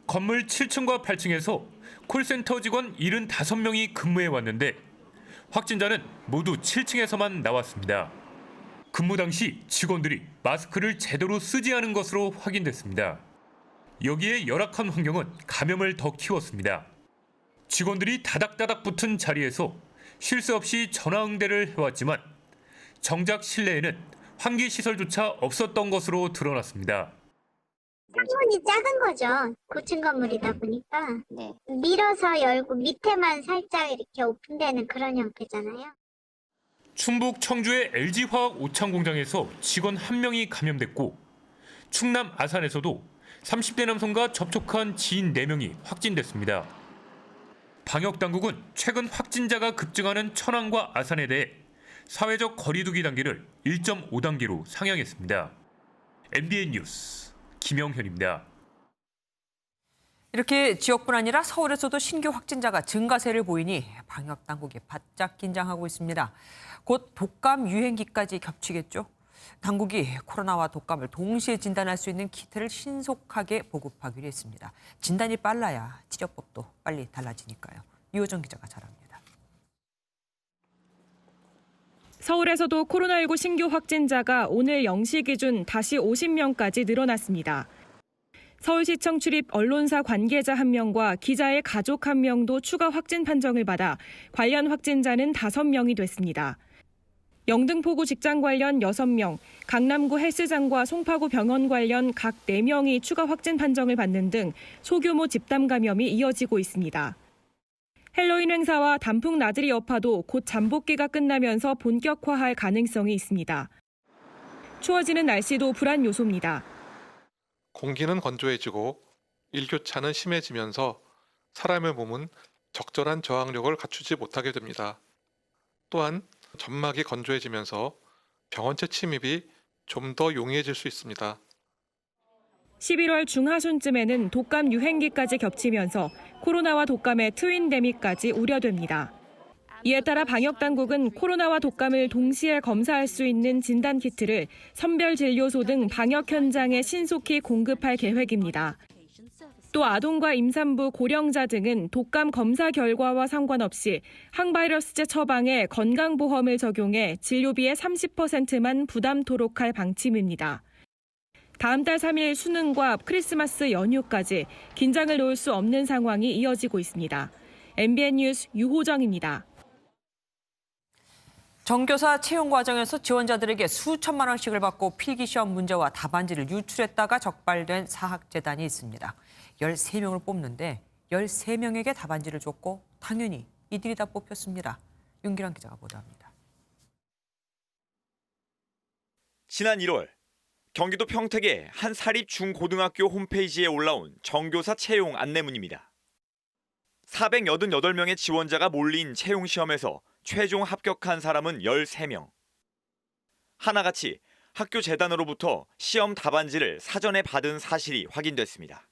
건물 7층과 8층에서 콜센터 직원 75명이 근무해 왔는데 확진자는 모두 7층에서만 나왔습니다. 근무 당시 직원들이 마스크를 제대로 쓰지 않은 것으로 확인됐습니다. 여기에 열악한 환경은 감염을 더 키웠습니다. 직원들이 다닥다닥 붙은 자리에서 쉴 새 없이 전화응대를 해왔지만 정작 실내에는 환기시설조차 없었던 것으로 드러났습니다.
창문이 작은 거죠. 고층 건물이다 보니까 밀어서 열고 밑에만 살짝 이렇게 오픈되는 그런 형태잖아요.
충북 청주의 LG화학 오창 공장에서 직원 1명이 감염됐고 충남 아산에서도 30대 남성과 접촉한 지인 4명이 확진됐습니다. 방역당국은 최근 확진자가 급증하는 천안과 아산에 대해 사회적 거리두기 단계를 1.5단계로 상향했습니다. MBN 뉴스 김영현입니다.
이렇게 지역뿐 아니라 서울에서도 신규 확진자가 증가세를 보이니 방역당국이 바짝 긴장하고 있습니다. 곧 독감 유행기까지 겹치겠죠. 당국이 코로나와 독감을 동시에 진단할 수 있는 키트를 신속하게 보급하기로 했습니다. 진단이 빨라야 치료법도 빨리 달라지니까요. 유호정 기자가 전합니다.
서울에서도 코로나19 신규 확진자가 오늘 0시 기준 다시 50명까지 늘어났습니다. 서울시청 출입 언론사 관계자 1명과 기자의 가족 1명도 추가 확진 판정을 받아 관련 확진자는 5명이 됐습니다. 영등포구 직장 관련 6명, 강남구 헬스장과 송파구 병원 관련 각 4명이 추가 확진 판정을 받는 등 소규모 집단 감염이 이어지고 있습니다. 헬로윈 행사와 단풍 나들이 여파도 곧 잠복기가 끝나면서 본격화할 가능성이 있습니다. 추워지는 날씨도 불안 요소입니다.
공기는 건조해지고 일교차는 심해지면서 사람의 몸은 적절한 저항력을 갖추지 못하게 됩니다. 또한 점막이 건조해지면서 병원체 침입이 좀 더 용이해질 수 있습니다.
11월 중하순쯤에는 독감 유행기까지 겹치면서 코로나와 독감의 트윈데믹까지 우려됩니다. 이에 따라 방역당국은 코로나와 독감을 동시에 검사할 수 있는 진단키트를 선별진료소 등 방역 현장에 신속히 공급할 계획입니다. 또 아동과 임산부, 고령자 등은 독감 검사 결과와 상관없이 항바이러스제 처방에 건강보험을 적용해 진료비의 30%만 부담토록 할 방침입니다. 다음 달 3일 수능과 크리스마스 연휴까지 긴장을 놓을 수 없는 상황이 이어지고 있습니다. MBN 뉴스 유호정입니다.
정교사 채용 과정에서 지원자들에게 수천만 원씩을 받고 필기시험 문제와 답안지를 유출했다가 적발된 사학재단이 있습니다. 13명을 뽑는데 13명에게 답안지를 줬고 당연히 이들이 다 뽑혔습니다. 윤기란 기자가 보도합니다.
지난 1월 경기도 평택의 한 사립 중고등학교 홈페이지에 올라온 정교사 채용 안내문입니다. 488명의 지원자가 몰린 채용 시험에서 최종 합격한 사람은 13명. 하나같이 학교 재단으로부터 시험 답안지를 사전에 받은 사실이 확인됐습니다.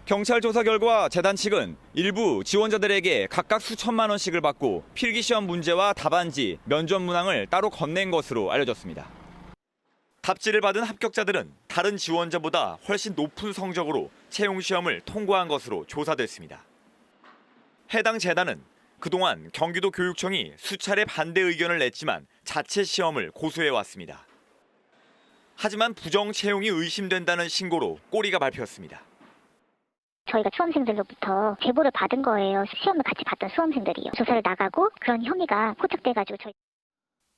경찰 조사 결과 재단 측은 일부 지원자들에게 각각 수천만 원씩을 받고 필기시험 문제와 답안지, 면접 문항을 따로 건넨 것으로 알려졌습니다. 답지를 받은 합격자들은 다른 지원자보다 훨씬 높은 성적으로 채용 시험을 통과한 것으로 조사됐습니다. 해당 재단은 그동안 경기도 교육청이 수차례 반대 의견을 냈지만 자체 시험을 고수해왔습니다. 하지만 부정 채용이 의심된다는 신고로 꼬리가 밟혔습니다.
저희가 수험생들로부터 제보를 받은 거예요. 시험을 같이 봤던 수험생들이요. 조사를 나가고 그런 혐의가 포착돼가지고 저희.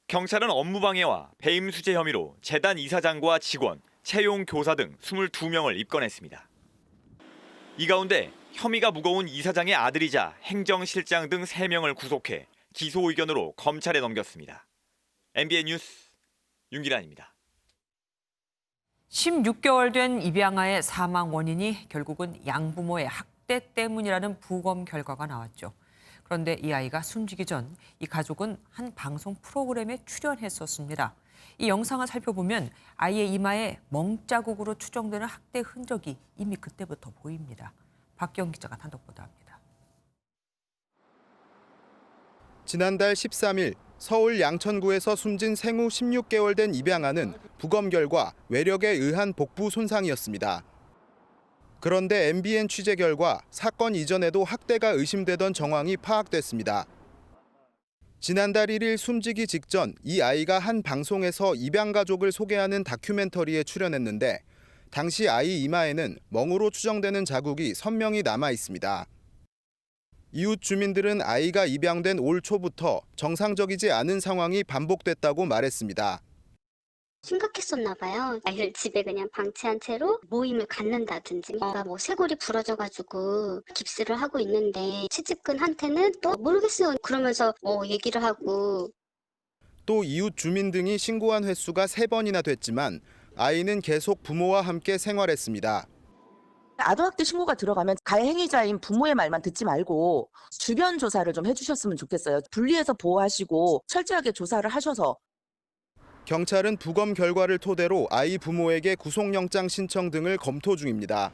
경찰은 업무방해와 배임수재 혐의로 재단 이사장과 직원, 채용 교사 등 22명을 입건했습니다. 이 가운데 혐의가 무거운 이사장의 아들이자 행정실장 등 3명을 구속해 기소 의견으로 검찰에 넘겼습니다. MBN 뉴스 윤기란입니다.
16개월 된 입양아의 사망 원인이 결국은 양부모의 학대 때문이라는 부검 결과가 나왔죠. 그런데 이 아이가 숨지기 전 이 가족은 한 방송 프로그램에 출연했었습니다. 이 영상을 살펴보면 아이의 이마에 멍자국으로 추정되는 학대 흔적이 이미 그때부터 보입니다. 박경 기자가 단독 보도합니다.
지난달 13일 서울 양천구에서 숨진 생후 16개월 된 입양아는 부검 결과 외력에 의한 복부 손상이었습니다. 그런데 MBN 취재 결과 사건 이전에도 학대가 의심되던 정황이 파악됐습니다. 지난달 1일 숨지기 직전 이 아이가 한 방송에서 입양 가족을 소개하는 다큐멘터리에 출연했는데 당시 아이 이마에는 멍으로 추정되는 자국이 선명히 남아 있습니다. 이웃 주민들은 아이가 입양된 올 초부터 정상적이지 않은 상황이 반복됐다고 말했습니다.
심각했었나 봐요. 아이를 집에 그냥 방치한 채로 모임을 갖는다든지 뭔가 쇄골이 부러져가지고 깁스를 하고 있는데 채집근한테는 또 모르겠어요. 그러면서 얘기를 하고
또 이웃 주민 등이 신고한 횟수가 3번이나 됐지만 아이는 계속 부모와 함께 생활했습니다.
아동학대 신고가 들어가면 가해 행위자인 부모의 말만 듣지 말고 주변 조사를 좀 해주셨으면 좋겠어요. 분리해서 보호하시고 철저하게 조사를 하셔서.
경찰은 부검 결과를 토대로 아이 부모에게 구속영장 신청 등을 검토 중입니다.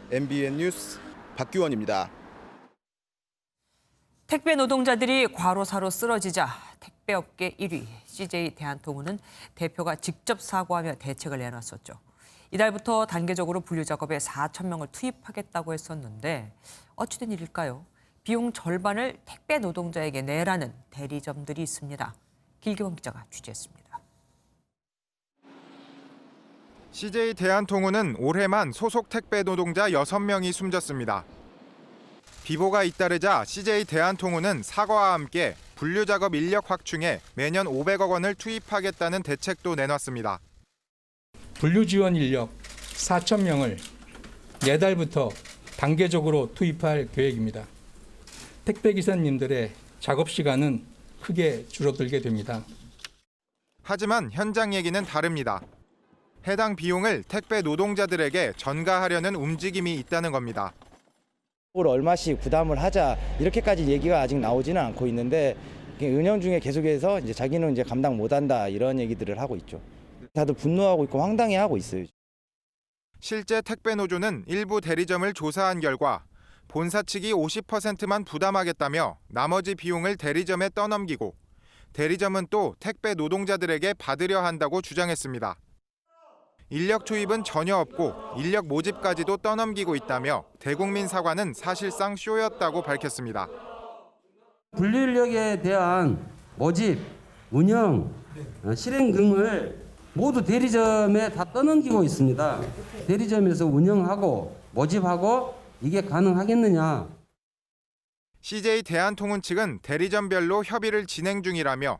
MBN 뉴스 박규원입니다.
택배 노동자들이 과로사로 쓰러지자 택배업계 1위 CJ 대한통운은 대표가 직접 사과하며 대책을 내놨었죠. 이달부터 단계적으로 분류 작업에 4천 명을 투입하겠다고 했었는데 어찌된 일일까요? 비용 절반을 택배 노동자에게 내라는 대리점들이 있습니다. 길기범 기자가 취재했습니다.
CJ 대한통운은 올해만 소속 택배 노동자 6명이 숨졌습니다. 비보가 잇따르자 CJ 대한통운은 사과와 함께 분류 작업 인력 확충에 매년 500억 원을 투입하겠다는 대책도 내놨습니다.
분류 지원 인력 4천 명을 내달부터 단계적으로 투입할 계획입니다. 택배 기사님들의 작업 시간은 크게 줄어들게 됩니다.
하지만 현장 얘기는 다릅니다. 해당 비용을 택배 노동자들에게 전가하려는 움직임이 있다는 겁니다.
얼마씩 부담을 하자 이렇게까지 얘기가 아직 나오지는 않고 있는데 은연중에 계속해서 이제 자기는 이제 감당 못한다 이런 얘기들을 하고 있죠. 다들 분노하고 있고 황당해하고 있어요.
실제 택배 노조는 일부 대리점을 조사한 결과 본사 측이 50%만 부담하겠다며 나머지 비용을 대리점에 떠넘기고 대리점은 또 택배 노동자들에게 받으려 한다고 주장했습니다. 인력 투입은 전혀 없고 인력 모집까지도 떠넘기고 있다며 대국민 사과는 사실상 쇼였다고 밝혔습니다.
분류 인력에 대한 모집, 운영, 실행 등을 모두 대리점에 다 떠넘기고 있습니다. 대리점에서 운영하고 모집하고 이게 가능하겠느냐.
CJ 대한통운 측은 대리점별로 협의를 진행 중이라며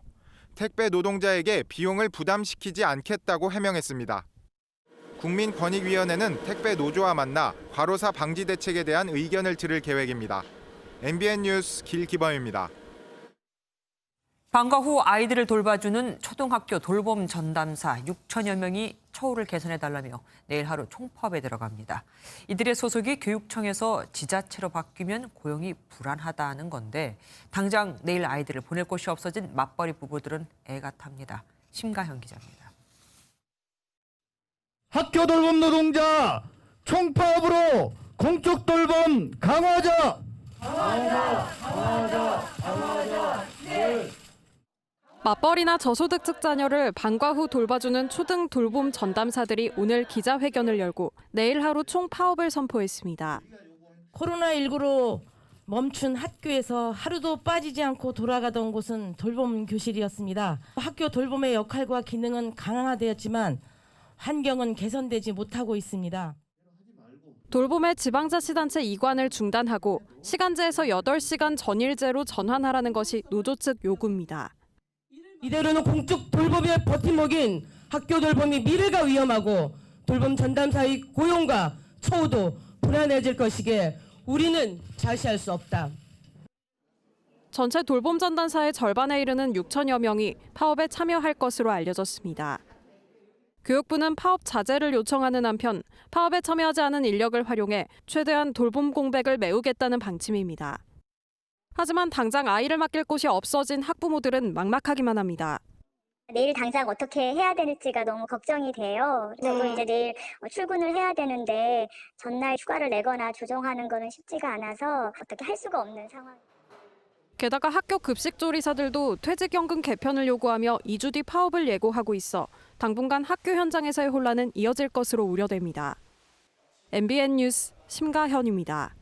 택배 노동자에게 비용을 부담시키지 않겠다고 해명했습니다. 국민권익위원회는 택배 노조와 만나 과로사 방지 대책에 대한 의견을 들을 계획입니다. MBN 뉴스 길기범입니다.
방과 후 아이들을 돌봐주는 초등학교 돌봄 전담사 6천여 명이 처우를 개선해달라며 내일 하루 총파업에 들어갑니다. 이들의 소속이 교육청에서 지자체로 바뀌면 고용이 불안하다는 건데 당장 내일 아이들을 보낼 곳이 없어진 맞벌이 부부들은 애가 탑니다. 심가현 기자입니다.
학교 돌봄 노동자 총파업으로 공적 돌봄 강화하자.
맞벌이나 저소득층 자녀를 방과 후 돌봐주는 초등 돌봄 전담사들이 오늘 기자회견을 열고 내일 하루 총파업을 선포했습니다.
코로나19로 멈춘 학교에서 하루도 빠지지 않고 돌아가던 곳은 돌봄 교실이었습니다. 학교 돌봄의 역할과 기능은 강화되었지만 환경은 개선되지 못하고 있습니다.
돌봄의 지방자치단체 이관을 중단하고 시간제에서 8시간 전일제로 전환하라는 것이 노조 측 요구입니다.
이대로는 공적 돌봄의 버팀목인 학교 돌봄이 미래가 위험하고 돌봄 전담사의 고용과 처우도 불안해질 것이기에 우리는 자시할 수 없다.
전체 돌봄 전담사의 절반에 이르는 6천여 명이 파업에 참여할 것으로 알려졌습니다. 교육부는 파업 자제를 요청하는 한편 파업에 참여하지 않은 인력을 활용해 최대한 돌봄 공백을 메우겠다는 방침입니다. 하지만 당장 아이를 맡길 곳이 없어진 학부모들은 막막하기만 합니다.
내일 당장 어떻게 해야 될지가 너무 걱정이 돼요. 저도 이제 내일 출근을 해야 되는데 전날 휴가를 내거나 조정하는 거는 쉽지가 않아서 어떻게 할 수가 없는 상황.
게다가 학교 급식조리사들도 퇴직연금 개편을 요구하며 2주 뒤 파업을 예고하고 있어 당분간 학교 현장에서의 혼란은 이어질 것으로 우려됩니다. MBN 뉴스 심가현입니다.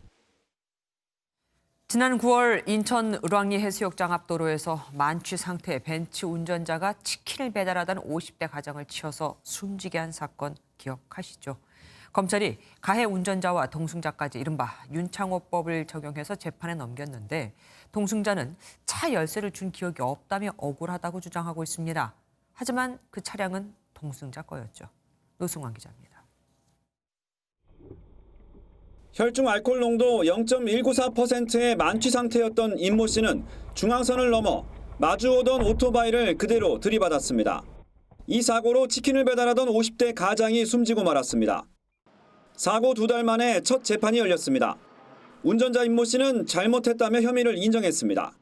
지난 9월 인천 을왕리 해수욕장 앞 도로에서 만취 상태의 벤츠 운전자가 치킨을 배달하던 50대 가정을 치어서 숨지게 한 사건 기억하시죠? 검찰이 가해 운전자와 동승자까지 이른바 윤창호법을 적용해서 재판에 넘겼는데 동승자는 차 열쇠를 준 기억이 없다며 억울하다고 주장하고 있습니다. 하지만 그 차량은 동승자 거였죠. 노승환 기자입니다.
혈중 알코올 농도 0.194%의 만취 상태였던 임모 씨는 중앙선을 넘어 마주오던 오토바이를 그대로 들이받았습니다. 이 사고로 치킨을 배달하던 50대 가장이 숨지고 말았습니다. 사고 2달 만에 첫 재판이 열렸습니다. 운전자 임모 씨는 잘못했다며 혐의를 인정했습니다.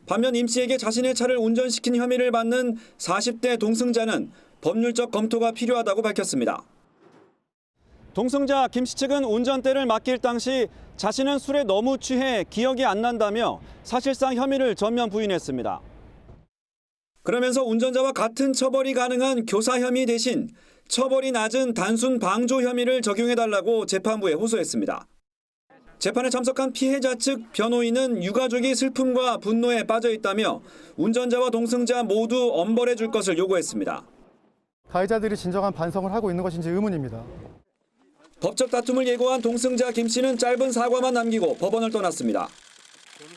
반면 임 씨에게 자신의 차를 운전시킨 혐의를 받는 40대 동승자는 법률적 검토가 필요하다고 밝혔습니다. 동승자 김 씨 측은 운전대를 맡길 당시 자신은 술에 너무 취해 기억이 안 난다며 사실상 혐의를 전면 부인했습니다. 그러면서 운전자와 같은 처벌이 가능한 교사 혐의 대신 처벌이 낮은 단순 방조 혐의를 적용해달라고 재판부에 호소했습니다. 재판에 참석한 피해자 측 변호인은 유가족이 슬픔과 분노에 빠져 있다며 운전자와 동승자 모두 엄벌해 줄 것을 요구했습니다.
가해자들이 진정한 반성을 하고 있는 것인지 의문입니다.
법적 다툼을 예고한 동승자 김 씨는 짧은 사과만 남기고 법원을 떠났습니다.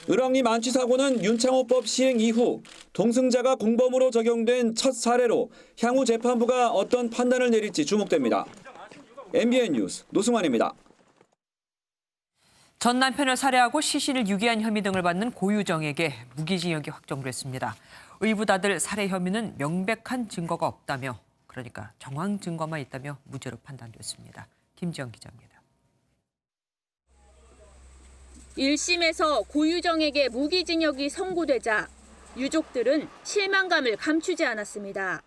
을왕리 만취 사고는 윤창호법 시행 이후 동승자가 공범으로 적용된 첫 사례로 향후 재판부가 어떤 판단을 내릴지 주목됩니다. MBN 뉴스 노승환입니다.
전 남편을 살해하고 시신을 유기한 혐의 등을 받는 고유정에게 무기징역이 확정됐습니다. 의붓아들 살해 혐의는 명백한 증거가 없다며, 그러니까 정황 증거만 있다며 무죄로 판단됐습니다. 김지영 기자입니다.
1심에서 고유정에게 무기징역이 선고되자 유족들은 실망감을 감추지 않았습니다.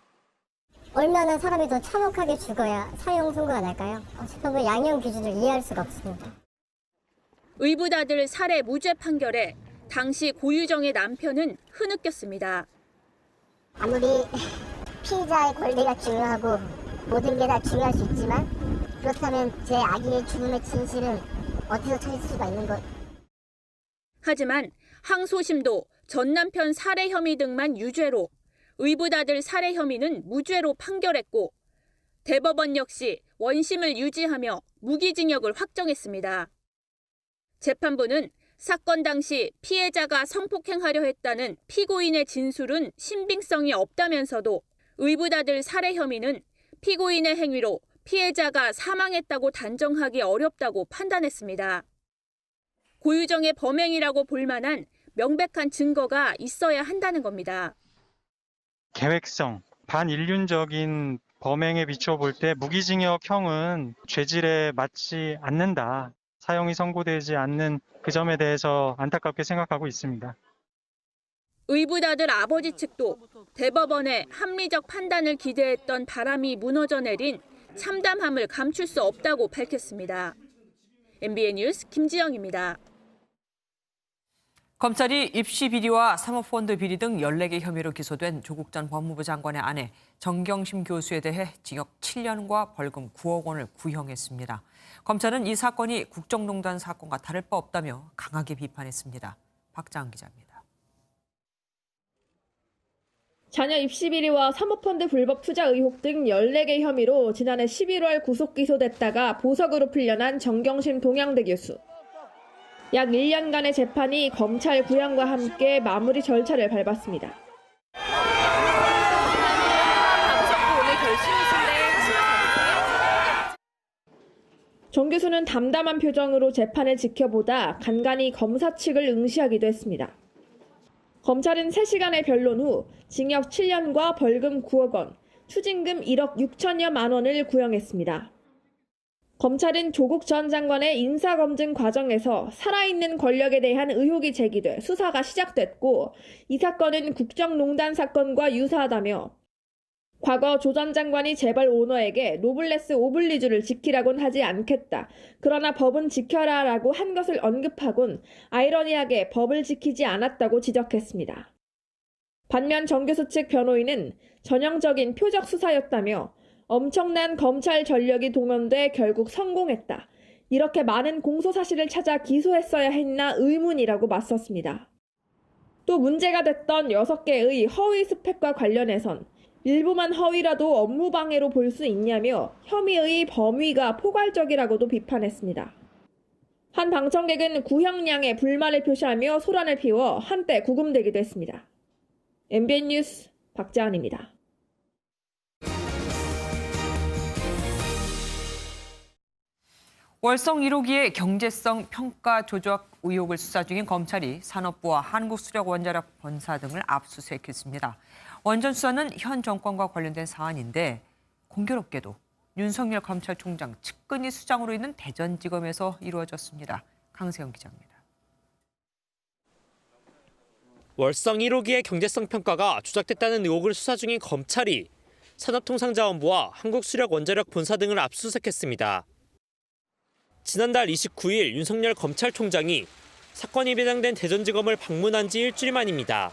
얼마나 사람이 더 참혹하게 죽어야 사형 선고가 날까요? 재판부의 양형 기준을 이해할 수가 없습니다.
의붓아들 살해 무죄 판결에 당시 고유정의 남편은 흐느꼈습니다.
아무리 피의자의 권리가 중요하고 모든 게 다 중요할 수 있지만 그렇다면 제 아기의 죽음의 진실은 어디서 찾을 수가 있는 것?
하지만 항소심도 전 남편 살해 혐의 등만 유죄로 의붓아들 살해 혐의는 무죄로 판결했고 대법원 역시 원심을 유지하며 무기징역을 확정했습니다. 재판부는 사건 당시 피해자가 성폭행하려 했다는 피고인의 진술은 신빙성이 없다면서도 의붓아들 살해 혐의는 피고인의 행위로 피해자가 사망했다고 단정하기 어렵다고 판단했습니다. 고유정의 범행이라고 볼 만한 명백한 증거가 있어야 한다는 겁니다.
계획성, 반인륜적인 범행에 비춰볼 때 무기징역형은 죄질에 맞지 않는다. 사형이 선고되지 않는 그 점에 대해서 안타깝게 생각하고 있습니다.
의붓아들 아버지 측도 대법원의 합리적 판단을 기대했던 바람이 무너져 내린 참담함을 감출 수 없다고 밝혔습니다. MBN 뉴스 김지영입니다.
검찰이 입시 비리와 사모펀드 비리 등 14개 혐의로 기소된 조국 전 법무부 장관의 아내 정경심 교수에 대해 징역 7년과 벌금 9억 원을 구형했습니다. 검찰은 이 사건이 국정농단 사건과 다를 바 없다며 강하게 비판했습니다. 박자은 기자입니다.
자녀 입시 비리와 사모펀드 불법 투자 의혹 등 14개 혐의로 지난해 11월 구속 기소됐다가 보석으로 풀려난 정경심 동양대 교수. 약 1년간의 재판이 검찰 구형과 함께 마무리 절차를 밟았습니다. 정 교수는 담담한 표정으로 재판을 지켜보다 간간히 검사 측을 응시하기도 했습니다. 검찰은 3시간의 변론 후 징역 7년과 벌금 9억 원, 추징금 1억 6천여만 원을 구형했습니다. 검찰은 조국 전 장관의 인사검증 과정에서 살아있는 권력에 대한 의혹이 제기돼 수사가 시작됐고 이 사건은 국정농단 사건과 유사하다며 과거 조 전 장관이 재벌 오너에게 노블레스 오블리주를 지키라곤 하지 않겠다. 그러나 법은 지켜라라고 한 것을 언급하곤 아이러니하게 법을 지키지 않았다고 지적했습니다. 반면 정 교수 측 변호인은 전형적인 표적 수사였다며 엄청난 검찰 전력이 동원돼 결국 성공했다. 이렇게 많은 공소 사실을 찾아 기소했어야 했나 의문이라고 맞섰습니다. 또 문제가 됐던 6개의 허위 스펙과 관련해선 일부만 허위라도 업무방해로 볼 수 있냐며 혐의의 범위가 포괄적이라고도 비판했습니다. 한 방청객은 구형량에 불만을 표시하며 소란을 피워 한때 구금되기도 했습니다. MBN 뉴스 박자은입니다.
월성 1호기의 경제성 평가 조작 의혹을 수사 중인 검찰이 산업부와 한국수력원자력 본사 등을 압수수색했습니다. 원전 수사는 현 정권과 관련된 사안인데 공교롭게도 윤석열 검찰총장 측근이 수장으로 있는 대전지검에서 이루어졌습니다. 강세영 기자입니다.
월성 1호기의 경제성 평가가 조작됐다는 의혹을 수사 중인 검찰이 산업통상자원부와 한국수력원자력 본사 등을 압수수색했습니다. 지난달 29일 윤석열 검찰총장이 사건이 배당된 대전지검을 방문한 지 일주일 만입니다.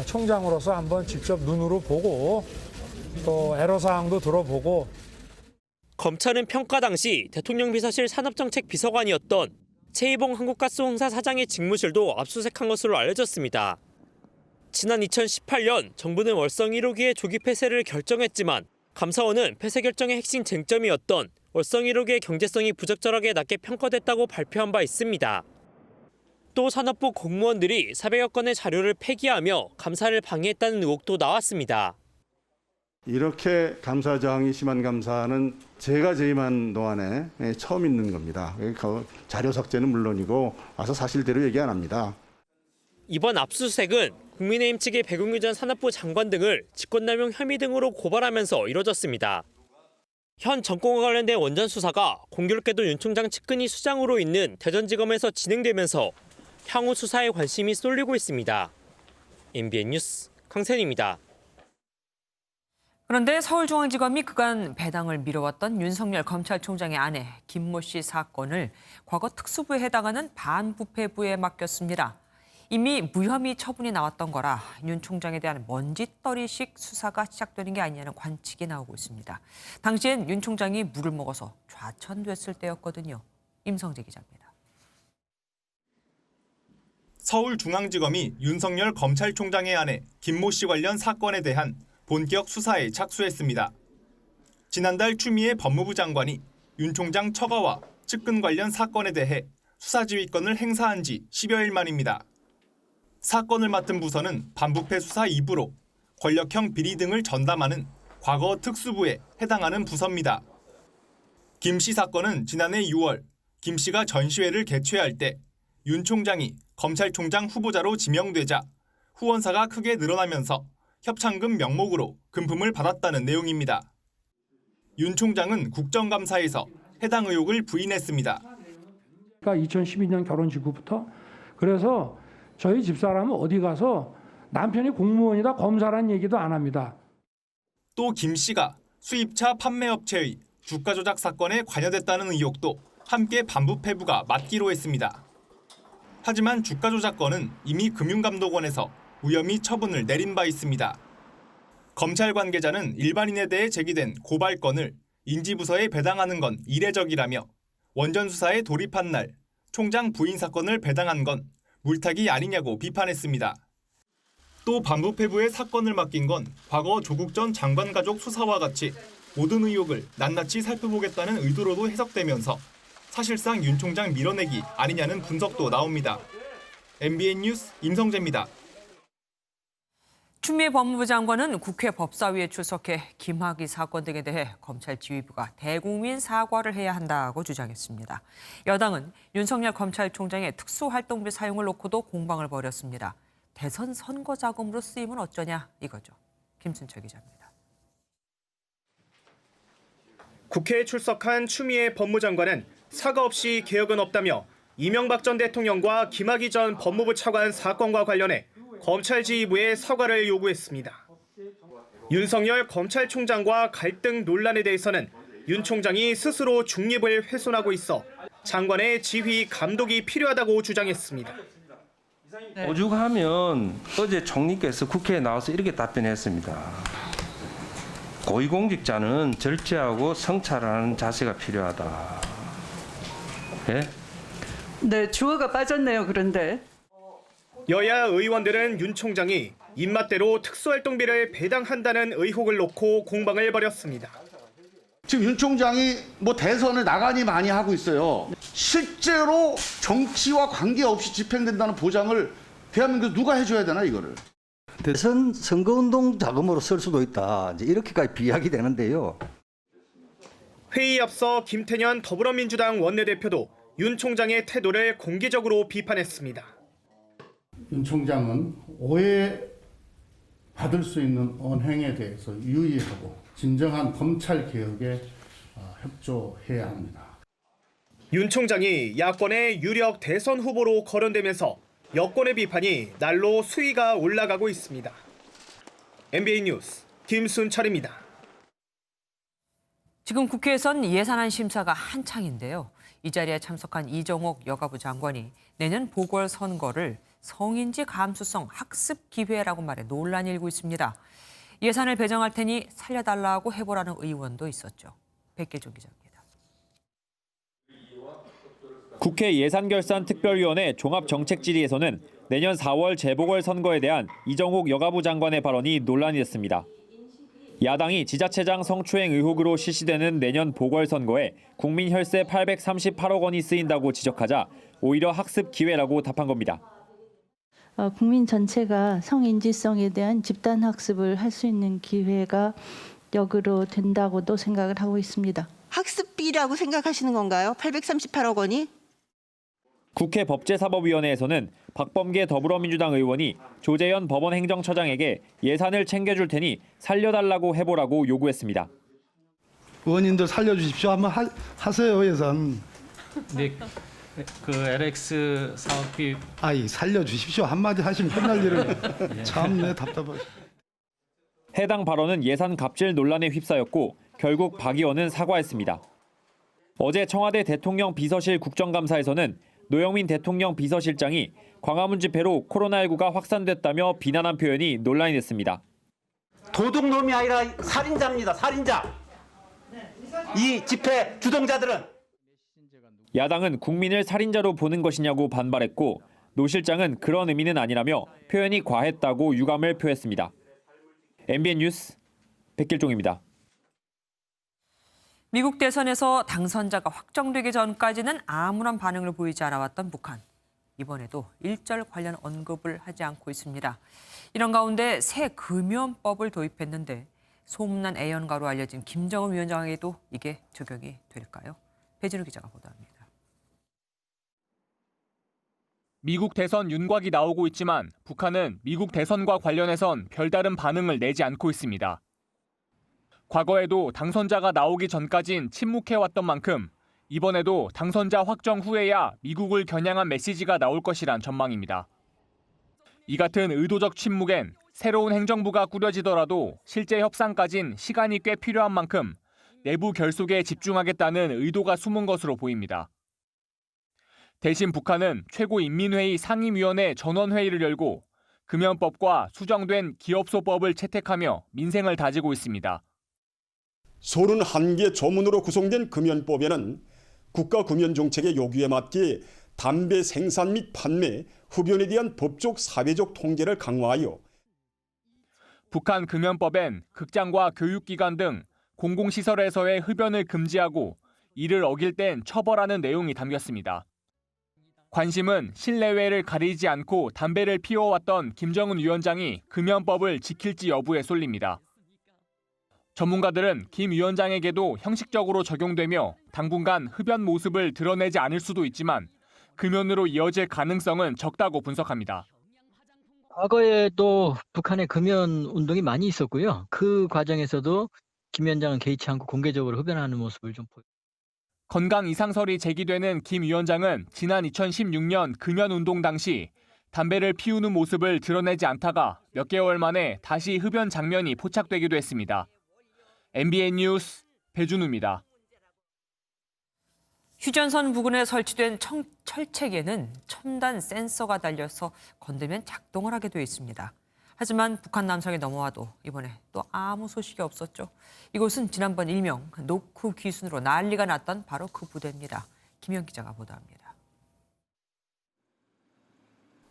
총장으로서 한번 직접 눈으로 보고 또 애로사항도 들어보고.
검찰은 평가 당시 대통령 비서실 산업정책 비서관이었던 최희봉 한국가스공사 사장의 직무실도 압수수색한 것으로 알려졌습니다. 지난 2018년 정부는 월성 1호기의 조기 폐쇄를 결정했지만 감사원은 폐쇄 결정의 핵심 쟁점이었던 월성 1호기의 경제성이 부적절하게 낮게 평가됐다고 발표한 바 있습니다. 또 산업부 공무원들이 400여 건의 자료를 폐기하며 감사를 방해했다는 의혹도 나왔습니다.
이렇게 감사 저항이 심한 감사는 제가 재임한 동안에 처음 있는 겁니다. 자료 삭제는 물론이고 와서 사실대로 얘기 안 합니다.
이번 압수수색은 국민의힘 측의 배국유 전 산업부 장관 등을 직권남용 혐의 등으로 고발하면서 이뤄졌습니다. 현 정권과 관련된 원전 수사가 공교롭게도 윤 총장 측근이 수장으로 있는 대전지검에서 진행되면서 향후 수사에 관심이 쏠리고 있습니다. MBN 뉴스 강세현입니다.
그런데 서울중앙지검이 그간 배당을 미뤄왔던 윤석열 검찰총장의 아내 김모 씨 사건을 과거 특수부에 해당하는 반부패부에 맡겼습니다. 이미 무혐의 처분이 나왔던 거라 윤 총장에 대한 먼지떨이식 수사가 시작되는 게 아니냐는 관측이 나오고 있습니다. 당시엔 윤 총장이 물을 먹어서 좌천됐을 때였거든요. 임성재 기자입니다.
서울중앙지검이 윤석열 검찰총장의 아내 김모 씨 관련 사건에 대한 본격 수사에 착수했습니다. 지난달 추미애 법무부 장관이 윤 총장 처가와 측근 관련 사건에 대해 수사지휘권을 행사한 지 10여일 만입니다. 사건을 맡은 부서는 반부패 수사 2부로 권력형 비리 등을 전담하는 과거 특수부에 해당하는 부서입니다. 김 씨 사건은 지난해 6월 김 씨가 전시회를 개최할 때 윤 총장이 검찰총장 후보자로 지명되자 후원사가 크게 늘어나면서 협찬금 명목으로 금품을 받았다는 내용입니다. 윤 총장은 국정감사에서 해당 의혹을 부인했습니다.
2012년 결혼 직후부터 그래서 저희 집사람은 어디 가서 남편이 공무원이다 검사란 얘기도 안 합니다.
또 김 씨가 수입차 판매업체의 주가 조작 사건에 관여됐다는 의혹도 함께 반부패부가 맡기로 했습니다. 하지만 주가 조작 건은 이미 금융감독원에서 무혐의 처분을 내린 바 있습니다. 검찰 관계자는 일반인에 대해 제기된 고발건을 인지부서에 배당하는 건 이례적이라며 원전 수사에 돌입한 날 총장 부인 사건을 배당한 건 물타기 아니냐고 비판했습니다. 또 반부패부에 사건을 맡긴 건 과거 조국 전 장관 가족 수사와 같이 모든 의혹을 낱낱이 살펴보겠다는 의도로도 해석되면서 사실상 윤 총장 밀어내기 아니냐는 분석도 나옵니다. MBN 뉴스 임성재입니다.
추미애 법무부 장관은 국회 법사위에 출석해 김학의 사건 등에 대해 검찰 지휘부가 대국민 사과를 해야 한다고 주장했습니다. 여당은 윤석열 검찰총장의 특수활동비 사용을 놓고도 공방을 벌였습니다. 대선 선거 자금으로 쓰이면 어쩌냐 이거죠. 김순철 기자입니다.
국회에 출석한 추미애 법무장관은 사과 없이 개혁은 없다며 이명박 전 대통령과 김학의 전 법무부 차관 사건과 관련해 검찰 지휘부에 사과를 요구했습니다. 윤석열 검찰총장과 갈등 논란에 대해서는 윤 총장이 스스로 중립을 훼손하고 있어 장관의 지휘 감독이 필요하다고 주장했습니다.
오죽하면 어제 총리께서 국회에 나와서 이렇게 답변했습니다. 고위공직자는 절제하고 성찰하는 자세가 필요하다. 예?
네, 주어가 빠졌네요. 그런데.
여야 의원들은 윤 총장이 입맛대로 특수활동비를 배당한다는 의혹을 놓고 공방을 벌였습니다.
지금 윤 총장이 대선을 나가니 많이 하고 있어요. 실제로 정치와 관계없이 집행된다는 보장을 대한민국에서 누가 해줘야 되나 이거를.
대선 선거운동 자금으로 쓸 수도 있다. 이제 이렇게까지 비약이 되는데요.
회의에 앞서 김태년 더불어민주당 원내대표도 윤 총장의 태도를 공개적으로 비판했습니다.
윤 총장은 오해받을 수 있는 언행에 대해서 유의하고 진정한 검찰 개혁에 협조해야 합니다.
윤 총장이 야권의 유력 대선 후보로 거론되면서 여권의 비판이 날로 수위가 올라가고 있습니다. MBN 뉴스 김순철입니다.
지금 국회에선 예산안 심사가 한창인데요. 이 자리에 참석한 이정옥 여가부 장관이 내년 보궐선거를 성인지 감수성 학습 기회라고 말해 논란이 일고 있습니다. 예산을 배정할 테니 살려달라고 해보라는 의원도 있었죠. 백길종 기자입니다.
국회 예산결산특별위원회 종합정책질의에서는 내년 4월 재보궐선거에 대한 이정옥 여가부 장관의 발언이 논란이 됐습니다. 야당이 지자체장 성추행 의혹으로 실시되는 내년 보궐선거에 국민 혈세 838억 원이 쓰인다고 지적하자 오히려 학습 기회라고 답한 겁니다.
국민 전체가 성인지성에 대한 집단 학습을 할 수 있는 기회가 역으로 된다고도 생각을 하고 있습니다.
학습비라고 생각하시는 건가요? 838억 원이?
국회 법제사법위원회에서는 박범계 더불어민주당 의원이 조재현 법원행정처장에게 예산을 챙겨줄 테니 살려달라고 해보라고 요구했습니다.
의원님들 살려주십시오. 한번 하세요 예산.
네, 그 LX 사업비.
살려주십시오. 한마디 하시면 끝날 일을. 참네 답답하시.
해당 발언은 예산 갑질 논란에 휩싸였고 결국 박 의원은 사과했습니다. 어제 청와대 대통령 비서실 국정감사에서는 노영민 대통령 비서실장이 광화문 집회로 코로나19가 확산됐다며 비난한 표현이 논란이 됐습니다.
도둑놈이 아니라 살인자입니다. 살인자. 이 집회 주동자들은.
야당은 국민을 살인자로 보는 것이냐고 반발했고 노 실장은 그런 의미는 아니라며 표현이 과했다고 유감을 표했습니다. MBN 뉴스 백길종입니다.
미국 대선에서 당선자가 확정되기 전까지는 아무런 반응을 보이지 않아왔던 북한. 이번에도 일절 관련 언급을 하지 않고 있습니다. 이런 가운데 새 금연법을 도입했는데 소문난 애연가로 알려진 김정은 위원장에게도 이게 적용이 될까요? 배진우 기자가 보도합니다.
미국 대선 윤곽이 나오고 있지만 북한은 미국 대선과 관련해선 별다른 반응을 내지 않고 있습니다. 과거에도 당선자가 나오기 전까진 침묵해왔던 만큼 이번에도 당선자 확정 후에야 미국을 겨냥한 메시지가 나올 것이란 전망입니다. 이 같은 의도적 침묵엔 새로운 행정부가 꾸려지더라도 실제 협상까진 시간이 꽤 필요한 만큼 내부 결속에 집중하겠다는 의도가 숨은 것으로 보입니다. 대신 북한은 최고인민회의 상임위원회 전원회의를 열고 금연법과 수정된 기업소법을 채택하며 민생을 다지고 있습니다.
31개 조문으로 구성된 금연법에는 국가금연정책의 요구에 맞게 담배 생산 및 판매, 흡연에 대한 법적, 사회적 통제를 강화하여
북한 금연법엔 극장과 교육기관 등 공공시설에서의 흡연을 금지하고 이를 어길 땐 처벌하는 내용이 담겼습니다. 관심은 실내외를 가리지 않고 담배를 피워왔던 김정은 위원장이 금연법을 지킬지 여부에 쏠립니다. 전문가들은 김 위원장에게도 형식적으로 적용되며 당분간 흡연 모습을 드러내지 않을 수도 있지만 금연으로 이어질 가능성은 적다고 분석합니다.
과거에도 북한의 금연 운동이 많이 있었고요. 그 과정에서도 김 위원장은 개의치 않고 공개적으로 흡연하는 모습을 좀 보입니다.
건강 이상설이 제기되는 김 위원장은 지난 2016년 금연운동 당시 담배를 피우는 모습을 드러내지 않다가 몇 개월 만에 다시 흡연 장면이 포착되기도 했습니다. MBN 뉴스 배준우입니다.
휴전선 부근에 설치된 철책에는 첨단 센서가 달려서 건들면 작동을 하게 되어 있습니다. 하지만 북한 남성에 넘어와도 이번에 또 아무 소식이 없었죠. 이곳은 지난번 일명 노크 귀순으로 난리가 났던 바로 그 부대입니다. 김현 기자가 보도합니다.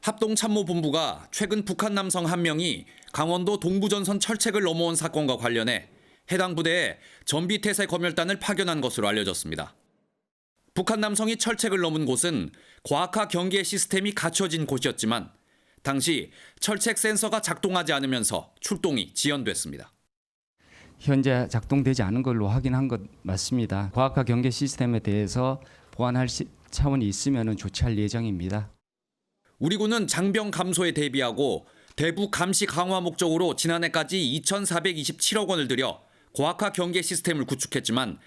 합동참모본부가 최근 북한 남성 한 명이 강원도 동부전선 철책을 넘어온 사건과 관련해 해당 부대에 전비태세 검열단을 파견한 것으로 알려졌습니다. 북한 남성이 철책을 넘은 곳은 과학화 경계 시스템이 갖춰진 곳이었지만 당시 철책 센서가 작동하지 않으면서 출동이 지연됐습니다.
현재 작동되지 않은 걸로 확인한 것 맞습니다. 과학화 경계 시스템에 대해서 보완할 차원이 있으면 조치할 예정입니다.
우리 군은 장병 감소에 대비하고 대북 감시 강화 목적으로 지난해까지 2,427억 원을 들여 고학화 경계 시스템을 구축했지만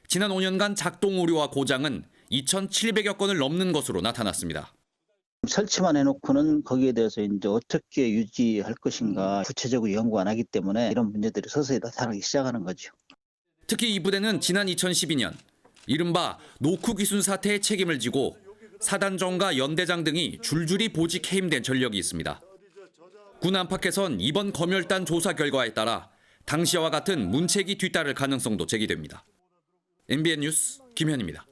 지난 5년간 작동 오류와 고장은 2,700여 건을 넘는 것으로 나타났습니다.
설치만 해놓고는 거기에 대해서 이제 어떻게 유지할 것인가 구체적으로 연구 안 하기 때문에 이런 문제들이 서서히 나타나기 시작하는 거죠.
특히 이 부대는 지난 2012년 이른바 노크 귀순 사태의 책임을 지고 사단장과 연대장 등이 줄줄이 보직 해임된 전력이 있습니다. 군 안팎에선 이번 검열단 조사 결과에 따라 당시와 같은 문책이 뒤따를 가능성도 제기됩니다. MBN 뉴스 김현입니다.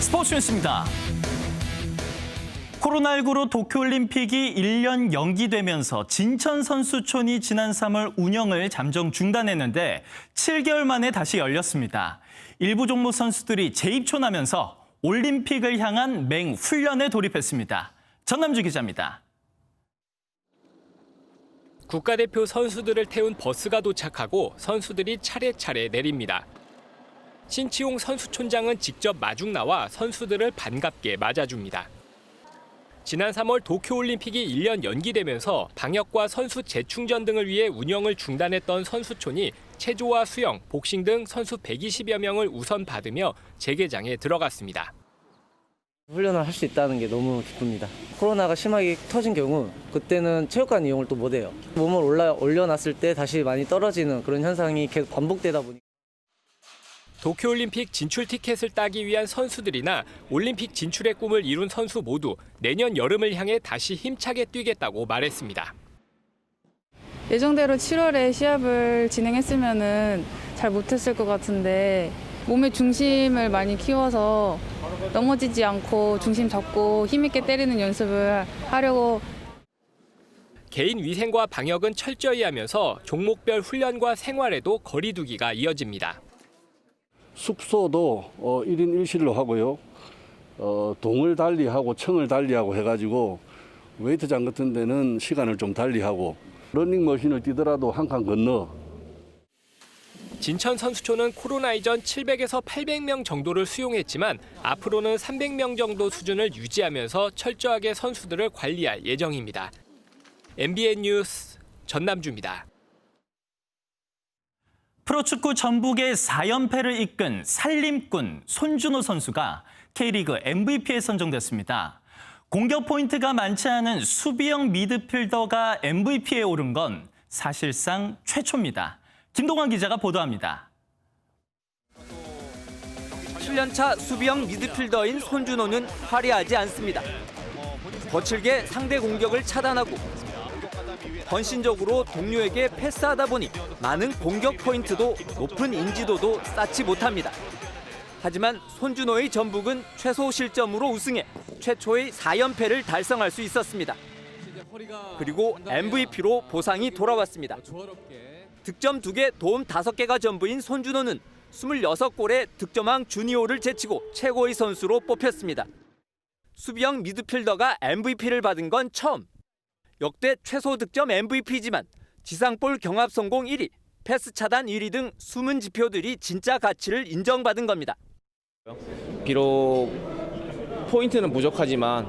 스포츠 뉴스입니다. 코로나19로 도쿄올림픽이 1년 연기되면서 진천 선수촌이 지난 3월 운영을 잠정 중단했는데 7개월 만에 다시 열렸습니다. 일부 종목 선수들이 재입촌하면서 올림픽을 향한 맹훈련에 돌입했습니다. 전남주 기자입니다.
국가대표 선수들을 태운 버스가 도착하고 선수들이 차례차례 내립니다. 신치용 선수촌장은 직접 마중 나와 선수들을 반갑게 맞아줍니다. 지난 3월 도쿄올림픽이 1년 연기되면서 방역과 선수 재충전 등을 위해 운영을 중단했던 선수촌이 체조와 수영, 복싱 등 선수 120여 명을 우선 받으며 재개장에 들어갔습니다.
훈련을 할 수 있다는 게 너무 기쁩니다. 코로나가 심하게 터진 경우 그때는 체육관 이용을 또 못해요. 몸을 올려놨을 때 다시 많이 떨어지는 그런 현상이 계속 반복되다 보니
도쿄올림픽 진출 티켓을 따기 위한 선수들이나 올림픽 진출의 꿈을 이룬 선수 모두 내년 여름을 향해 다시 힘차게 뛰겠다고 말했습니다.
예정대로 7월에 시합을 진행했으면은 잘 못했을 것 같은데 몸의 중심을 많이 키워서 넘어지지 않고 중심 잡고 힘있게 때리는 연습을 하려고.
개인 위생과 방역은 철저히 하면서 종목별 훈련과 생활에도 거리 두기가 이어집니다.
숙소도 1인 1실로 하고요. 동을 달리하고 청을 달리하고 해가지고 웨이트장 같은 데는 시간을 좀 달리하고 러닝머신을 뛰더라도 한 칸 건너.
진천 선수촌은 코로나 이전 700에서 800명 정도를 수용했지만 앞으로는 300명 정도 수준을 유지하면서 철저하게 선수들을 관리할 예정입니다. MBN 뉴스 전남주입니다.
프로축구 전북의 4연패를 이끈 살림꾼 손준호 선수가 K리그 MVP에 선정됐습니다. 공격 포인트가 많지 않은 수비형 미드필더가 MVP에 오른 건 사실상 최초입니다. 김동환 기자가 보도합니다.
7년차 수비형 미드필더인 손준호는 화려하지 않습니다. 거칠게 상대 공격을 차단하고 헌신적으로 동료에게 패스하다 보니 많은 공격 포인트도 높은 인지도도 쌓지 못합니다. 하지만 손준호의 전북은 최소 실점으로 우승해 최초의 4연패를 달성할 수 있었습니다. 그리고 MVP로 보상이 돌아왔습니다. 득점 2개, 도움 5개가 전부인 손준호는 26골에 득점왕 주니오를 제치고 최고의 선수로 뽑혔습니다. 수비형 미드필더가 MVP를 받은 건 처음. 역대 최소 득점 MVP지만 지상볼 경합 성공 1위, 패스 차단 1위 등 숨은 지표들이 진짜 가치를 인정받은 겁니다.
비록 포인트는 부족하지만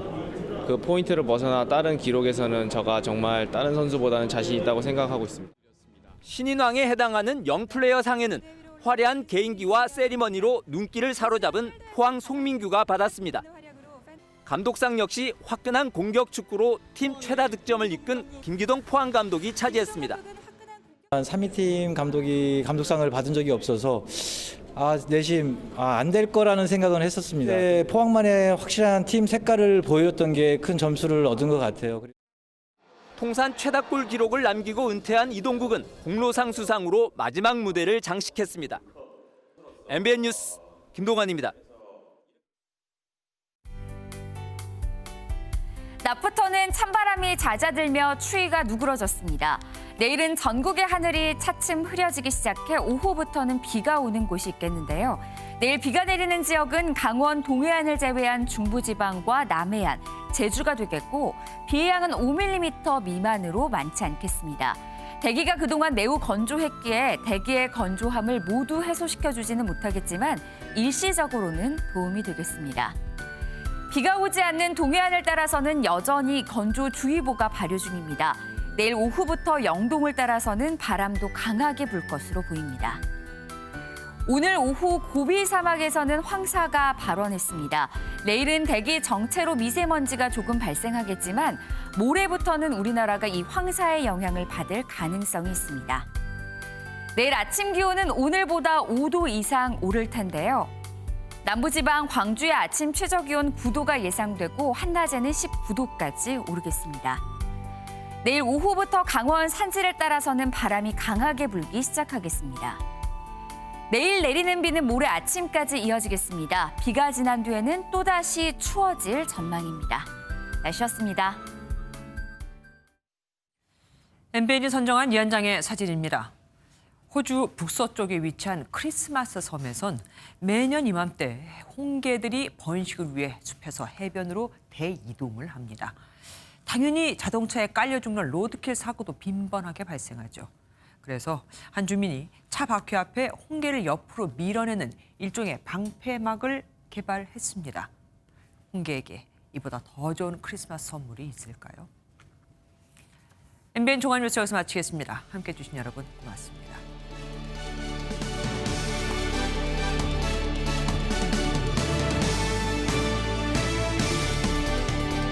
그 포인트를 벗어나 다른 기록에서는 제가 정말 다른 선수보다는 자신 있다고 생각하고 있습니다.
신인왕에 해당하는 영플레이어 상에는 화려한 개인기와 세리머니로 눈길을 사로잡은 포항 송민규가 받았습니다. 감독상 역시 화끈한 공격 축구로 팀 최다 득점을 이끈 김기동 포항 감독이 차지했습니다.
3위 팀 감독이 감독상을 받은 적이 없어서 내심 안 될 거라는 생각은 했었습니다. 포항만의 확실한 팀 색깔을 보여줬던 게 큰 점수를 얻은 것 같아요.
통산 최다골 기록을 남기고 은퇴한 이동국은 공로상 수상으로 마지막 무대를 장식했습니다. MBN 뉴스 김동환입니다.
낮부터는 찬바람이 잦아들며 추위가 누그러졌습니다. 내일은 전국의 하늘이 차츰 흐려지기 시작해 오후부터는 비가 오는 곳이 있겠는데요. 내일 비가 내리는 지역은 강원 동해안을 제외한 중부지방과 남해안, 제주가 되겠고 비의 양은 5mm 미만으로 많지 않겠습니다. 대기가 그동안 매우 건조했기에 대기의 건조함을 모두 해소시켜주지는 못하겠지만 일시적으로는 도움이 되겠습니다. 비가 오지 않는 동해안을 따라서는 여전히 건조주의보가 발효 중입니다. 내일 오후부터 영동을 따라서는 바람도 강하게 불 것으로 보입니다. 오늘 오후 고비 사막에서는 황사가 발원했습니다. 내일은 대기 정체로 미세먼지가 조금 발생하겠지만 모레부터는 우리나라가 이 황사의 영향을 받을 가능성이 있습니다. 내일 아침 기온은 오늘보다 5도 이상 오를 텐데요. 남부지방 광주의 아침 최저기온 9도가 예상되고 한낮에는 19도까지 오르겠습니다. 내일 오후부터 강원 산지를 따라서는 바람이 강하게 불기 시작하겠습니다. 내일 내리는 비는 모레 아침까지 이어지겠습니다. 비가 지난 뒤에는 또다시 추워질 전망입니다. 날씨였습니다.
MBN이 선정한 이 한 장의 사진입니다. 호주 북서쪽에 위치한 크리스마스 섬에선 매년 이맘때 홍게들이 번식을 위해 숲에서 해변으로 대이동을 합니다. 당연히 자동차에 깔려 죽는 로드킬 사고도 빈번하게 발생하죠. 그래서 한 주민이 차 바퀴 앞에 홍게를 옆으로 밀어내는 일종의 방패막을 개발했습니다. 홍게에게 이보다 더 좋은 크리스마스 선물이 있을까요? MBN 종합뉴스 여기서 마치겠습니다. 함께해 주신 여러분 고맙습니다.